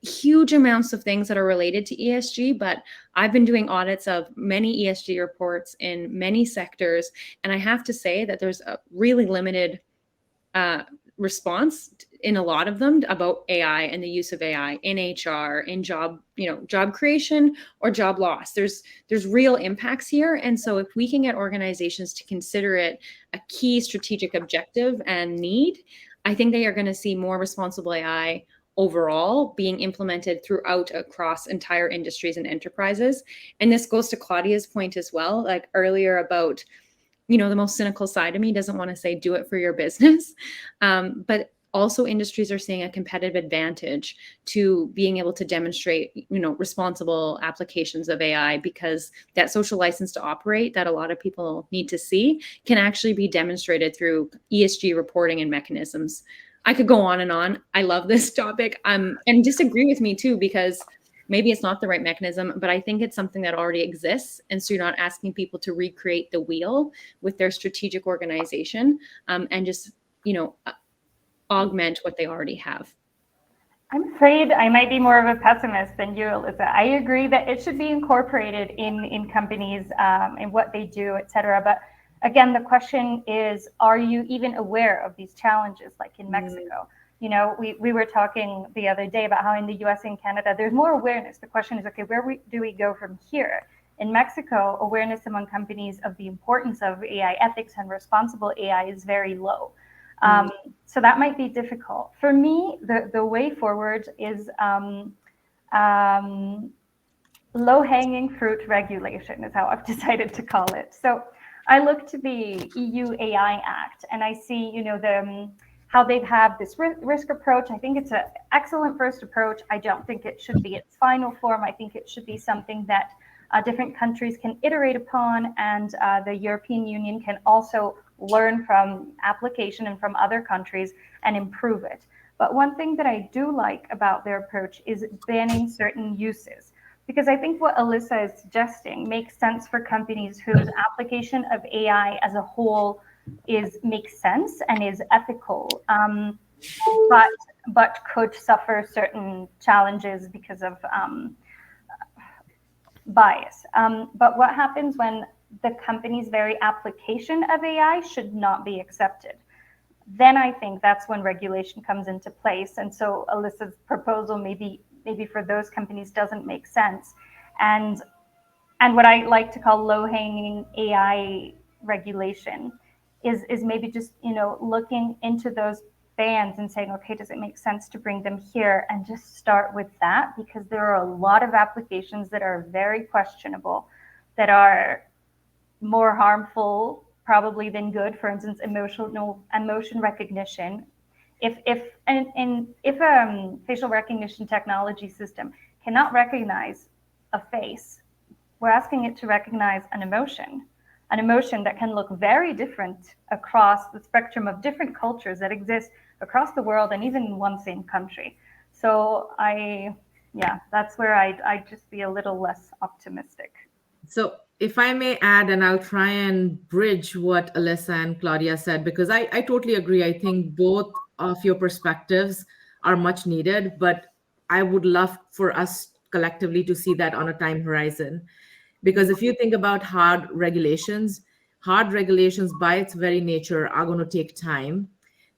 S3: huge amounts of things that are related to ESG. But I've been doing audits of many ESG reports in many sectors, and I have to say that there's a really limited response in a lot of them about AI and the use of AI in HR, in job creation or job loss. There's real impacts here. And so if we can get organizations to consider it a key strategic objective and need, I think they are going to see more responsible AI overall being implemented across entire industries and enterprises. And this goes to Claudia's point as well, like earlier about, the most cynical side of me doesn't want to say do it for your business. But also industries are seeing a competitive advantage to being able to demonstrate, responsible applications of AI, because that social license to operate that a lot of people need to see can actually be demonstrated through ESG reporting and mechanisms. I could go on and on. I love this topic. And disagree with me too, because maybe it's not the right mechanism, but I think it's something that already exists. And so you're not asking people to recreate the wheel with their strategic organization, and just, augment what they already have.
S4: I'm afraid I might be more of a pessimist than you, Alyssa. I agree that it should be incorporated in companies and what they do, et cetera. But again, the question is, are you even aware of these challenges, like in Mexico? We were talking the other day about how in the US and Canada, there's more awareness. The question is, okay, do we go from here? In Mexico, awareness among companies of the importance of AI ethics and responsible AI is very low. So that might be difficult. For me, the way forward is low-hanging fruit regulation is how I've decided to call it. So I look to the EU AI Act, and I see, how they've had this risk approach. I think it's an excellent first approach. I don't think it should be its final form. I think it should be something that different countries can iterate upon, and the European Union can also learn from application and from other countries and improve it. But one thing that I do like about their approach is banning certain uses, because I think what Alyssa is suggesting makes sense for companies whose application of AI as a whole makes sense and is ethical, but could suffer certain challenges because of bias. But what happens when the company's very application of AI should not be accepted? Then I think that's when regulation comes into place. And so Alyssa's proposal maybe for those companies doesn't make sense. And what I like to call low-hanging AI regulation is maybe just, looking into those bans and saying, okay, does it make sense to bring them here? And just start with that, because there are a lot of applications that are very questionable, that are more harmful probably than good. For instance, emotion recognition. If a facial recognition technology system cannot recognize a face, we're asking it to recognize an emotion that can look very different across the spectrum of different cultures that exist across the world and even in one same country. So that's where I'd just be a little less optimistic.
S6: So if I may add, and I'll try and bridge what Alyssa and Claudia said, because I totally agree. I think both of your perspectives are much needed, but I would love for us collectively to see that on a time horizon. Because if you think about hard regulations by its very nature are going to take time.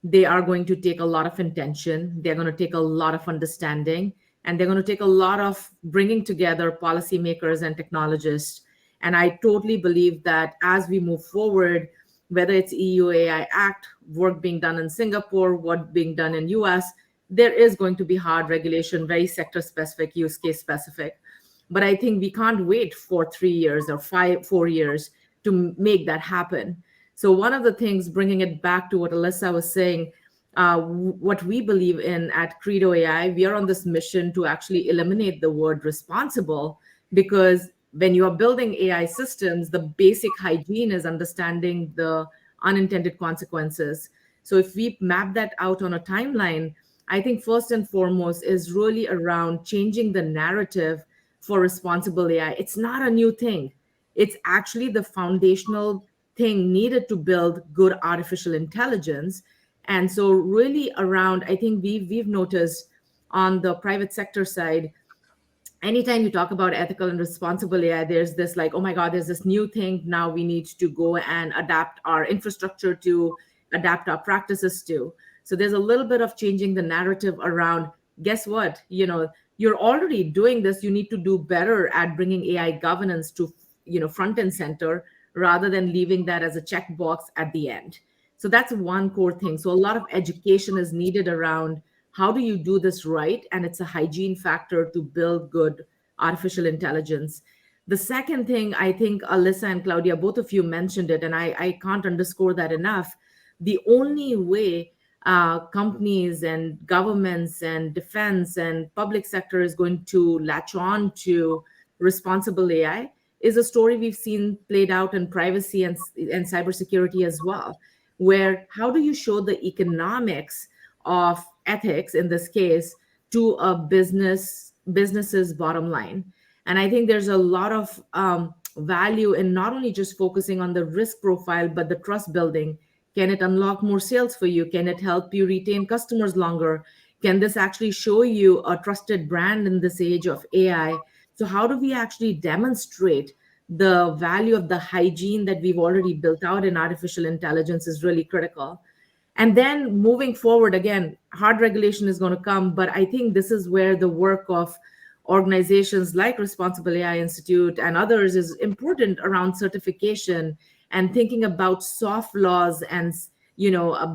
S6: They are going to take a lot of intention. They're going to take a lot of understanding, and they're going to take a lot of bringing together policymakers and technologists And I totally believe that as we move forward, whether it's EU AI Act, work being done in Singapore, work being done in US, there is going to be hard regulation, very sector specific, use case specific. But I think we can't wait for 3 years or 4 years to make that happen. So one of the things, bringing it back to what Alyssa was saying, what we believe in at Credo AI, we are on this mission to actually eliminate the word responsible, because when you are building AI systems, the basic hygiene is understanding the unintended consequences. So if we map that out on a timeline, I think first and foremost is really around changing the narrative for responsible AI. It's not a new thing. It's actually the foundational thing needed to build good artificial intelligence. And so really around, I think we've noticed on the private sector side, anytime you talk about ethical and responsible AI, there's this like, oh my God, there's this new thing now we need to go and adapt our infrastructure to, adapt our practices to. So there's a little bit of changing the narrative around, guess what? You're already doing this. You need to do better at bringing AI governance to, front and center, rather than leaving that as a checkbox at the end. So that's one core thing. So a lot of education is needed around how do you do this right? And it's a hygiene factor to build good artificial intelligence. The second thing, I think Alyssa and Claudia, both of you mentioned it, and I can't underscore that enough. The only way companies and governments and defense and public sector is going to latch on to responsible AI is a story we've seen played out in privacy and cybersecurity as well, where how do you show the economics of ethics in this case to a business's bottom line? And I think there's a lot of value in not only just focusing on the risk profile, but the trust building. Can it unlock more sales for you? Can it help you retain customers longer? Can this actually show you a trusted brand in this age of AI? So how do we actually demonstrate the value of the hygiene that we've already built out in artificial intelligence is really critical. And then moving forward, again, hard regulation is going to come, but I think this is where the work of organizations like Responsible AI Institute and others is important around certification and thinking about soft laws and,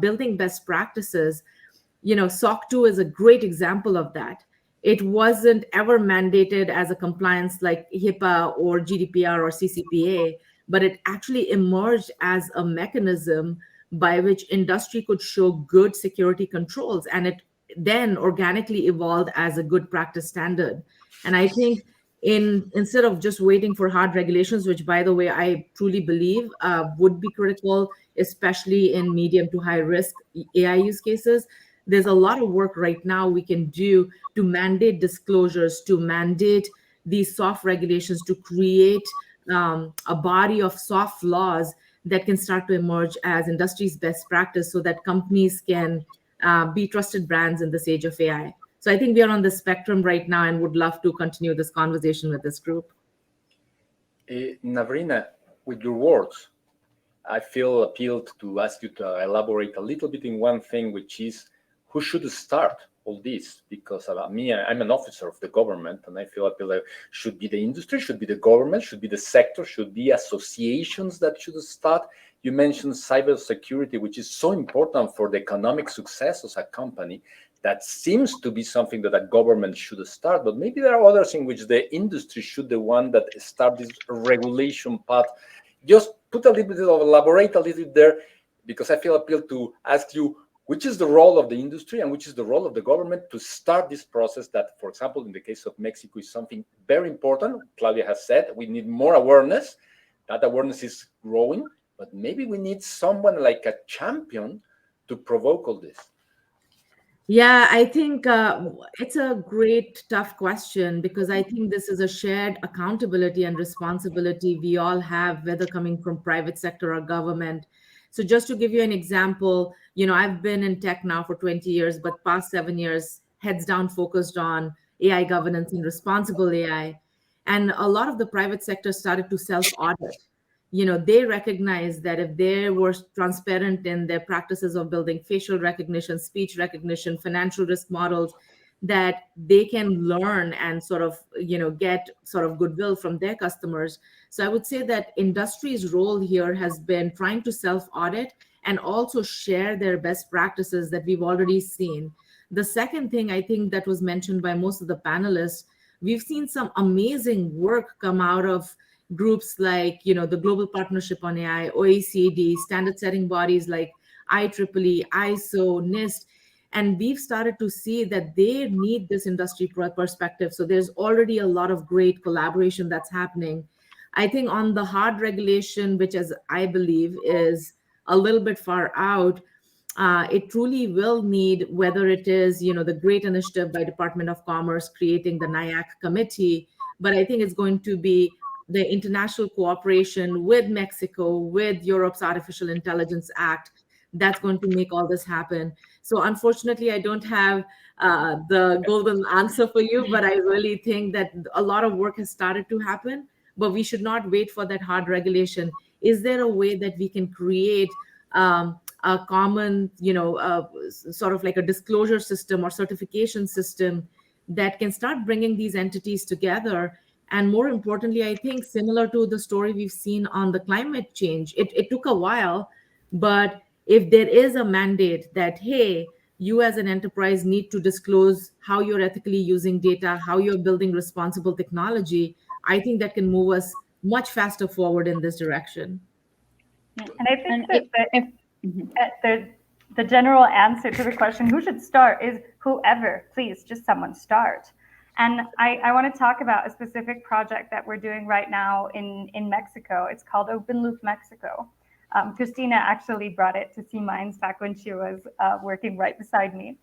S6: building best practices. SOC 2 is a great example of that. It wasn't ever mandated as a compliance like HIPAA or GDPR or CCPA, but it actually emerged as a mechanism by which industry could show good security controls, and it then organically evolved as a good practice standard. And I think instead of just waiting for hard regulations, which by the way, I truly believe would be critical, especially in medium to high risk AI use cases, there's a lot of work right now we can do to mandate disclosures, to mandate these soft regulations, to create a body of soft laws that can start to emerge as industry's best practice so that companies can be trusted brands in this age of AI. So I think we are on the spectrum right now and would love to continue this conversation with this group.
S2: Navrina, with your words, I feel appealed to ask you to elaborate a little bit in one thing, which is who should start all this? Because me, I'm an officer of the government, and I feel like should be the industry, should be the government, should be the sector, should be associations that should start. You mentioned cybersecurity, which is so important for the economic success of a company. That seems to be something that a government should start, but maybe there are others in which the industry should be the one that start this regulation path. Just put a little bit of elaborate a little bit there, because I feel appealed to ask you, which is the role of the industry and which is the role of the government to start this process that, for example, in the case of Mexico, is something very important. Claudia has said we need more awareness. That awareness is growing, but maybe we need someone like a champion to provoke all this.
S6: Yeah, I think it's a great, tough question, because I think this is a shared accountability and responsibility we all have, whether coming from private sector or government. So just to give you an example, I've been in tech now for 20 years, but past 7 years, heads down focused on AI governance and responsible AI. And a lot of the private sector started to self-audit. They recognize that if they were transparent in their practices of building facial recognition, speech recognition, financial risk models, that they can learn and sort of, get sort of goodwill from their customers. So I would say that industry's role here has been trying to self-audit and also share their best practices that we've already seen. The second thing I think that was mentioned by most of the panelists, we've seen some amazing work come out of groups like, the Global Partnership on AI, OECD, standard setting bodies like IEEE, ISO, NIST, and we've started to see that they need this industry perspective. So there's already a lot of great collaboration that's happening. I think on the hard regulation, which as I believe is a little bit far out, it truly will need, whether it is, the great initiative by Department of Commerce creating the NIAC committee, but I think it's going to be the international cooperation with Mexico, with Europe's Artificial Intelligence Act, that's going to make all this happen. So unfortunately, I don't have the golden answer for you, but I really think that a lot of work has started to happen, but we should not wait for that hard regulation. Is there a way that we can create a common, sort of like a disclosure system or certification system that can start bringing these entities together? And more importantly, I think similar to the story we've seen on the climate change, it took a while, but if there is a mandate that, hey, you as an enterprise need to disclose how you're ethically using data, how you're building responsible technology, I think that can move us much faster forward in this direction.
S4: And I think the general answer to the question, who should start, is whoever, please, just someone start. And I want to talk about a specific project that we're doing right now in Mexico. It's called Open Loop Mexico. Christina actually brought it to C-Minds back when she was working right beside me.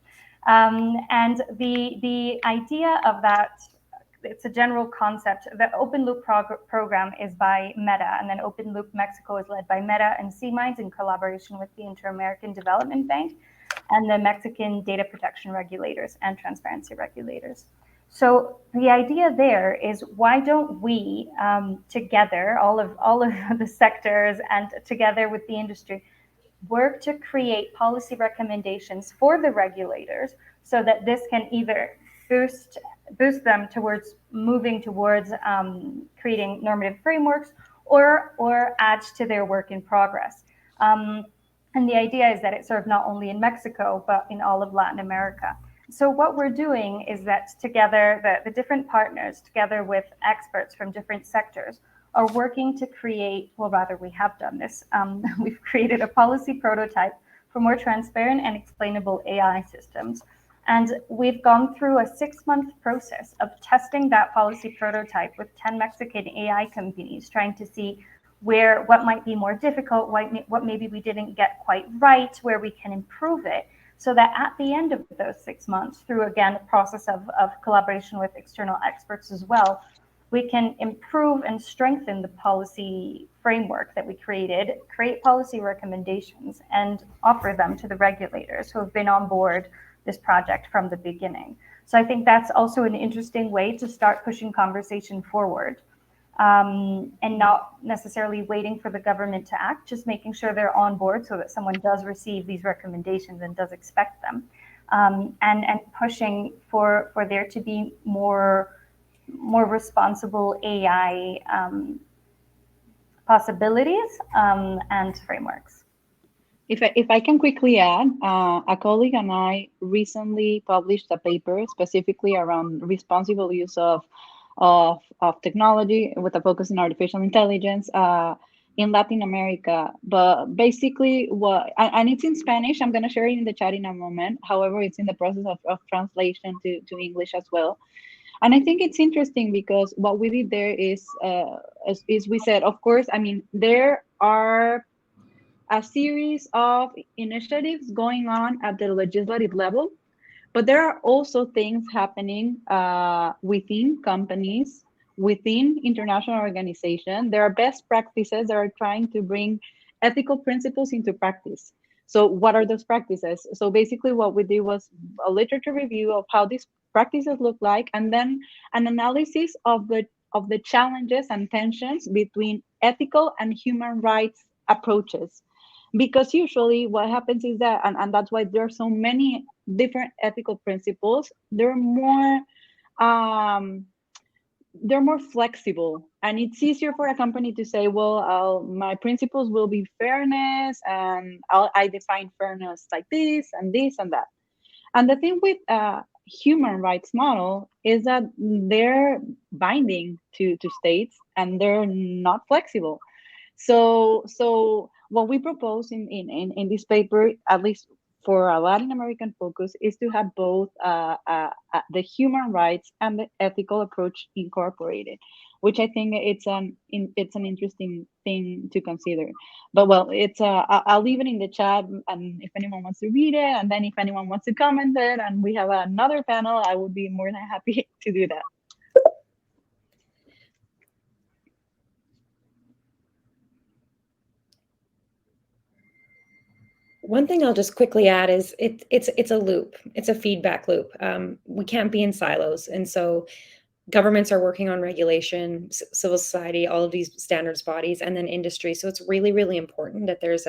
S4: And the idea of that, it's a general concept. The Open Loop program is by Meta, and then Open Loop Mexico is led by Meta and C-Minds in collaboration with the Inter-American Development Bank and the Mexican data protection regulators and transparency regulators. So the idea there is, why don't we together, all of the sectors and together with the industry, work to create policy recommendations for the regulators so that this can either boost them towards moving towards creating normative frameworks or add to their work in progress. And the idea is that it's served not only in Mexico, but in all of Latin America. So what we're doing is that together, the different partners, together with experts from different sectors, are working to create, well, rather, we have done this. We've created a policy prototype for more transparent and explainable AI systems. And we've gone through a 6-month process of testing that policy prototype with 10 Mexican AI companies, trying to see what might be more difficult, what maybe we didn't get quite right, where we can improve it, so that at the end of those 6 months, through, again, a process of collaboration with external experts as well, we can improve and strengthen the policy framework that we created, create policy recommendations, and offer them to the regulators who have been on board this project from the beginning. So I think that's also an interesting way to start pushing conversation forward. And not necessarily waiting for the government to act, just making sure they're on board so that someone does receive these recommendations and does expect them, and pushing for there to be more responsible AI possibilities and frameworks.
S5: If I can quickly add, a colleague and I recently published a paper specifically around responsible use of technology with a focus on artificial intelligence in Latin America. But basically and it's in Spanish, I'm gonna share it in the chat in a moment. However, it's in the process of translation to English as well. And I think it's interesting because what we did there is we said, of course, I mean, there are a series of initiatives going on at the legislative level, but there are also things happening within companies, within international organizations. There are best practices that are trying to bring ethical principles into practice. So what are those practices? So basically what we did was a literature review of how these practices look like, and then an analysis of the challenges and tensions between ethical and human rights approaches. because usually what happens is that, and that's why there are so many different ethical principles, um, they're more flexible, and it's easier for a company to say, well, my principles will be fairness, and I define fairness like this and this and that. And the thing with human rights model is that they're binding to states, and they're not flexible. So what we propose in this paper, at least for a Latin American focus, is to have both the human rights and the ethical approach incorporated, which I think it's an interesting thing to consider. But well, I'll leave it in the chat, and if anyone wants to read it, and then if anyone wants to comment it, and we have another panel, I would be more than happy to do that.
S3: One thing I'll just quickly add is it's a loop. It's a feedback loop. We can't be in silos, and so governments are working on regulation, civil society, all of these standards bodies, and then industry. So it's really, really important that there's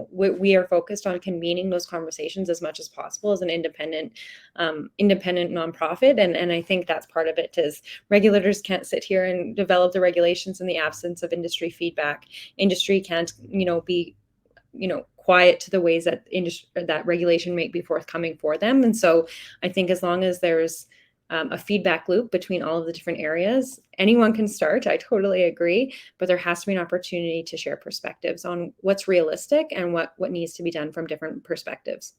S3: we are focused on convening those conversations as much as possible as an independent nonprofit. And I think that's part of it, is regulators can't sit here and develop the regulations in the absence of industry feedback. Industry can't, be, quiet to the ways that that regulation may be forthcoming for them. And so I think as long as there's a feedback loop between all of the different areas, anyone can start. I totally agree, but there has to be an opportunity to share perspectives on what's realistic and what needs to be done from different perspectives.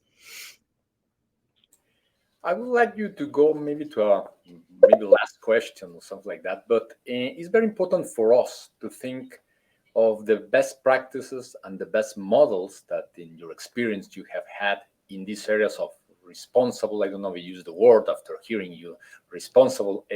S2: I would like you to go maybe to maybe last question or something like that, but it's very important for us to think of the best practices and the best models that in your experience you have had in these areas of responsible, I don't know if you use the word after hearing you, responsible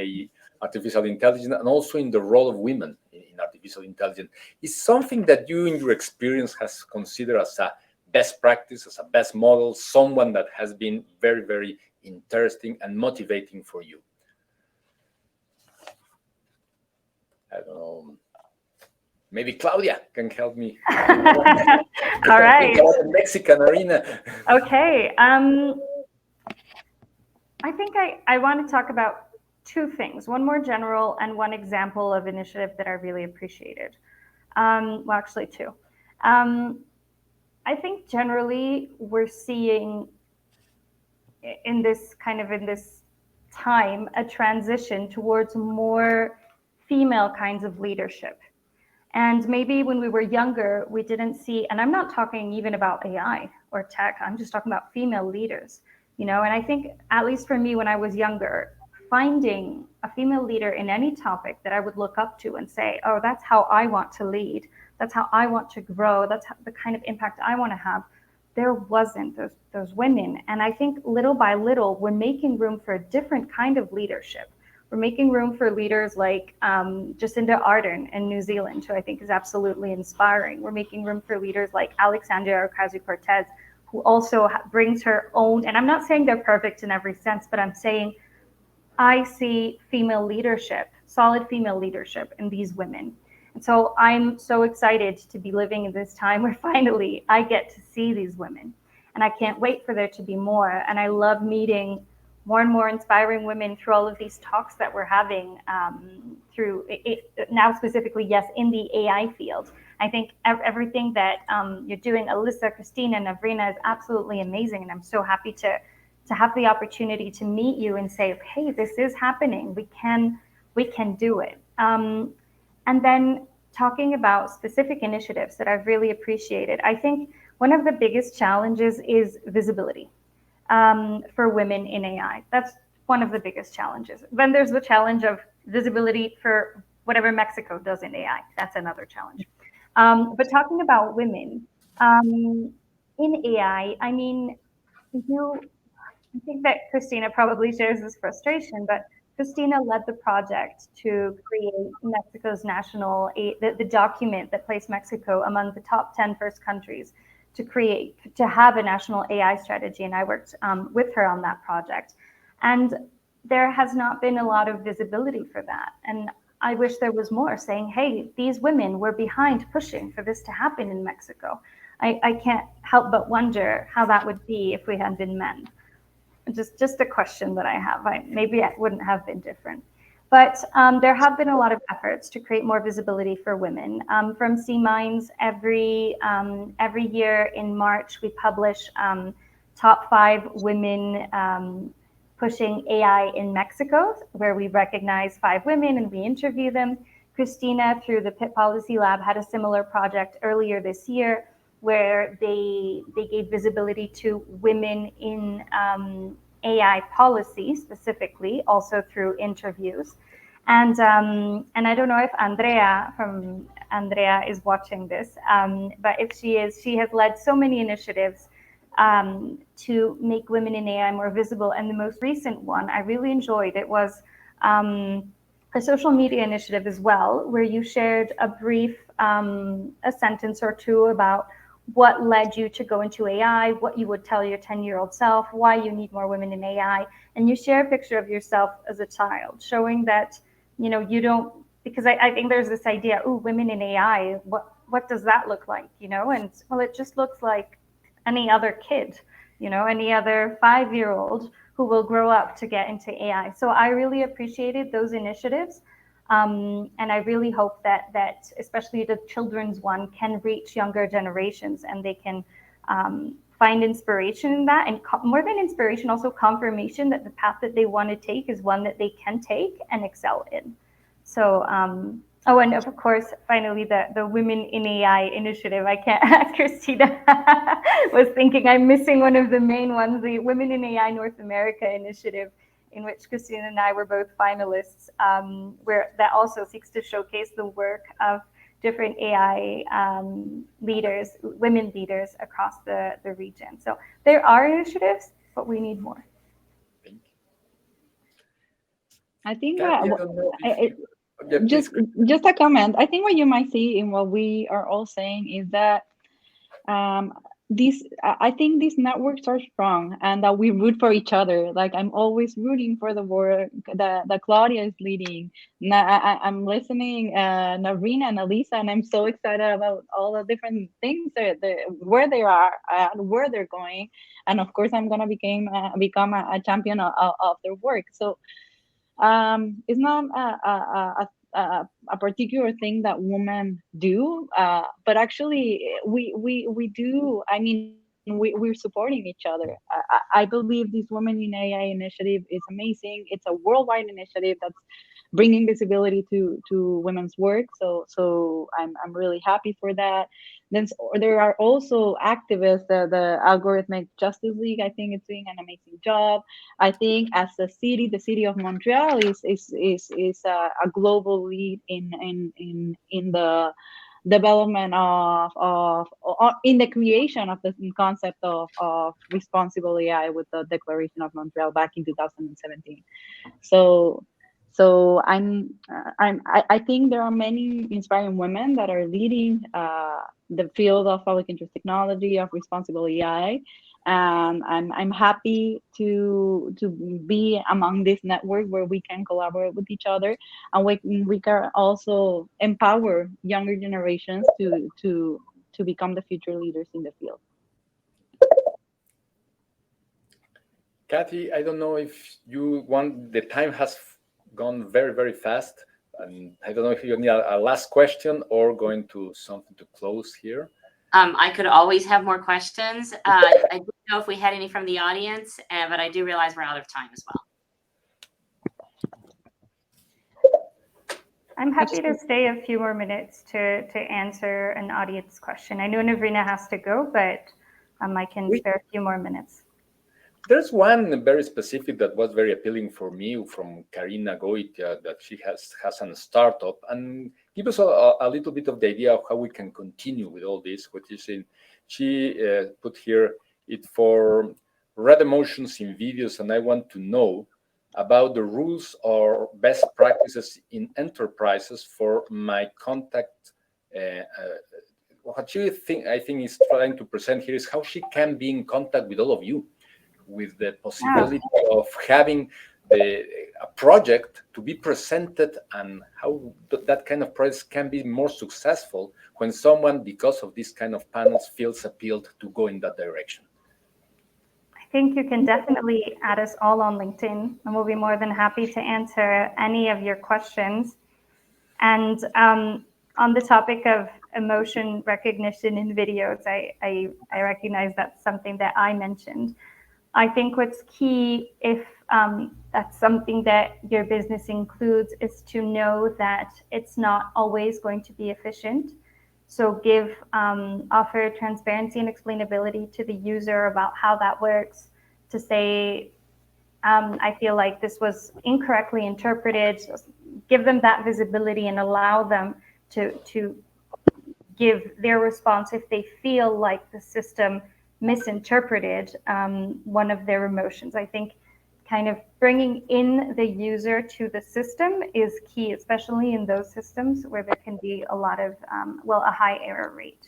S2: artificial intelligence, and also in the role of women in artificial intelligence. Is something that you in your experience has considered as a best practice, as a best model, someone that has been very, very interesting and motivating for you? I don't know. Maybe Claudia can help me.
S4: All right.
S2: About the Mexican arena.
S4: Okay. I think I want to talk about two things, one more general and one example of initiative that I really appreciated. Well, actually two. I think generally we're seeing in this time a transition towards more female kinds of leadership. And maybe when we were younger, we didn't see, and I'm not talking even about AI or tech, I'm just talking about female leaders, and I think, at least for me when I was younger, finding a female leader in any topic that I would look up to and say, oh, that's how I want to lead, that's how I want to grow, that's the kind of impact I want to have, there wasn't those women. And I think little by little, we're making room for a different kind of leadership. We're making room for leaders like Jacinda Ardern in New Zealand, who I think is absolutely inspiring. We're making room for leaders like Alexandria Ocasio-Cortez, who also brings her own, and I'm not saying they're perfect in every sense, but I'm saying I see female leadership, solid female leadership in these women. And so I'm so excited to be living in this time where finally I get to see these women. And I can't wait for there to be more. And I love meeting more and more inspiring women through all of these talks that we're having through it, now specifically, yes, in the AI field. I think everything that you're doing, Alyssa, Christina, and Navrina, is absolutely amazing. And I'm so happy to have the opportunity to meet you and say, hey, this is happening. We can do it. And then talking about specific initiatives that I've really appreciated, I think one of the biggest challenges is visibility. For women in AI. That's one of the biggest challenges. Then there's the challenge of visibility for whatever Mexico does in AI. That's another challenge. But talking about women in AI, I mean, I think that Christina probably shares this frustration, but Christina led the project to create Mexico's the document that placed Mexico among the top 10 first countries to have a national AI strategy. And I worked with her on that project. And there has not been a lot of visibility for that. And I wish there was more saying, hey, these women were behind pushing for this to happen in Mexico. I can't help but wonder how that would be if we had been men. Just a question that I have. Maybe it wouldn't have been different. But there have been a lot of efforts to create more visibility for women. From C-Minds, every year in March, we publish top 5 women pushing AI in Mexico, where we recognize 5 women and we interview them. Christina, through the PIT Policy Lab, had a similar project earlier this year where they gave visibility to women in AI policy specifically, also through interviews. And I don't know if Andrea is watching this, but if she is, she has led so many initiatives to make women in AI more visible. And the most recent one I really enjoyed, it was a social media initiative as well, where you shared a brief, a sentence or two about what led you to go into AI, what you would tell your 10-year-old self, why you need more women in AI. And you share a picture of yourself as a child, showing that, you know, you don't, because I think there's this idea, oh, women in AI, what does that look like, you know? And well, it just looks like any other kid, you know, any other 5-year-old who will grow up to get into AI. So I really appreciated those initiatives. And I really hope that especially the children's one can reach younger generations and they can find inspiration in that, and more than inspiration, also confirmation that the path that they want to take is one that they can take and excel in. So, oh, and of course, finally, the Women in AI initiative. I can't, Christina was thinking I'm missing one of the main ones, the Women in AI North America initiative, in which Christina and I were both finalists, where that also seeks to showcase the work of different AI leaders, women leaders across the region. So there are initiatives, but we need more.
S2: Thank you.
S5: I think
S2: Kathy, I don't know if yeah,
S5: just a comment. I think what you might see in what we are all saying is that I think these networks are strong and that we root for each other. Like I'm always rooting for the work that Claudia is leading. I'm listening Narina and Elisa, and I'm so excited about all the different things where they are and where they're going. And of course, I'm gonna become a champion of their work. So it's not a particular thing that women do, but actually we do. I mean, we're supporting each other. I believe this Women in AI initiative is amazing. It's a worldwide initiative that's bringing visibility to women's work. So I'm really happy for that. Then there are also activists. The Algorithmic Justice League, I think, is doing an amazing job. I think as the city of Montreal is a global lead in the development of in the creation of the concept of responsible AI with the Declaration of Montreal back in 2017. So I think there are many inspiring women that are leading the field of public interest technology, of responsible AI, and I'm happy to be among this network where we can collaborate with each other, and we can also empower younger generations to become the future leaders in the field.
S2: Kathy, I don't know if you want, the time has gone very, very fast. And I don't know if you need a last question or going to something to close here.
S1: I could always have more questions. I don't know if we had any from the audience, but I do realize we're out of time as well.
S4: I'm happy to stay a few more minutes to answer an audience question. I know Navrina has to go, but I can spare a few more minutes.
S2: There's one very specific that was very appealing for me from Karina Goitia, that she has a startup, and give us a little bit of the idea of how we can continue with all this, which is she put here it for red emotions in videos, and I want to know about the rules or best practices in enterprises for my contact. What she I think is trying to present here is how she can be in contact with all of you, with the possibility of having a project to be presented and how that kind of project can be more successful when someone, because of this kind of panels, feels appealed to go in that direction?
S4: I think you can definitely add us all on LinkedIn, and we'll be more than happy to answer any of your questions. And on the topic of emotion recognition in videos, I recognize that's something that I mentioned. I think what's key, if that's something that your business includes, is to know that it's not always going to be efficient. So offer transparency and explainability to the user about how that works, to say, I feel like this was incorrectly interpreted. Give them that visibility and allow them to give their response if they feel like the system misinterpreted one of their emotions. I think kind of bringing in the user to the system is key, especially in those systems where there can be a lot of, a high error rate.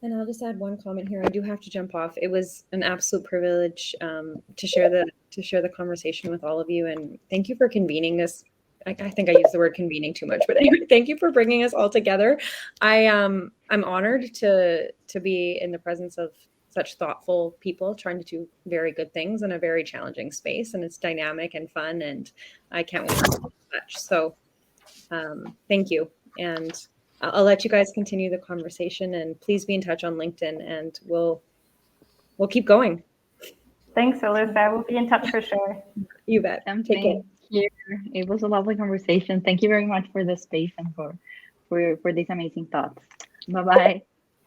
S3: And I'll just add one comment here. I do have to jump off. It was an absolute privilege to share the conversation with all of you, and thank you for convening this. I think I used the word convening too much, but anyway, thank you for bringing us all together. I'm honored to be in the presence of such thoughtful people trying to do very good things in a very challenging space, and it's dynamic and fun, and I can't wait to do much. So thank you, and I'll let you guys continue the conversation, and please be in touch on LinkedIn, and we'll keep going.
S4: Thanks, Alyssa. We'll be in touch for sure.
S3: You bet. Take care.
S5: It was a lovely conversation. Thank you very much for the space and for these amazing thoughts. Bye-bye.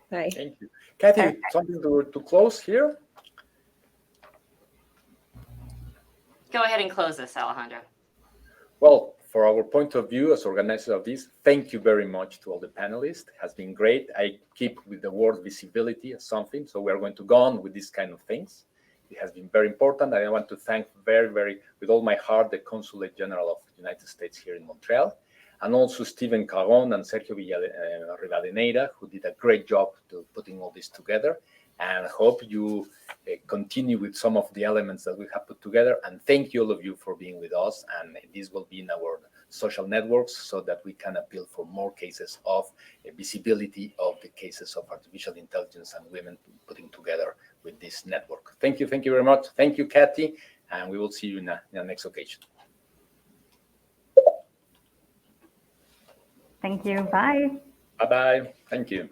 S3: Bye.
S2: Thank you. Kathy, something to close here?
S1: Go ahead and close this, Alejandro.
S2: Well, for our point of view as organizers of this, thank you very much to all the panelists. It has been great. I keep with the word visibility as something, so we are going to go on with these kind of things. It has been very important. I want to thank very, with all my heart, the Consulate General of the United States here in Montreal, and also Stephen Caron and Sergio Rivadeneira, who did a great job to putting all this together. And I hope you continue with some of the elements that we have put together. And thank you all of you for being with us. And this will be in our social networks so that we can appeal for more cases of visibility of the cases of artificial intelligence and women putting together with this network. Thank you very much. Thank you, Kathy. And we will see you in the next occasion.
S4: Thank you. Bye.
S2: Bye-bye. Thank you.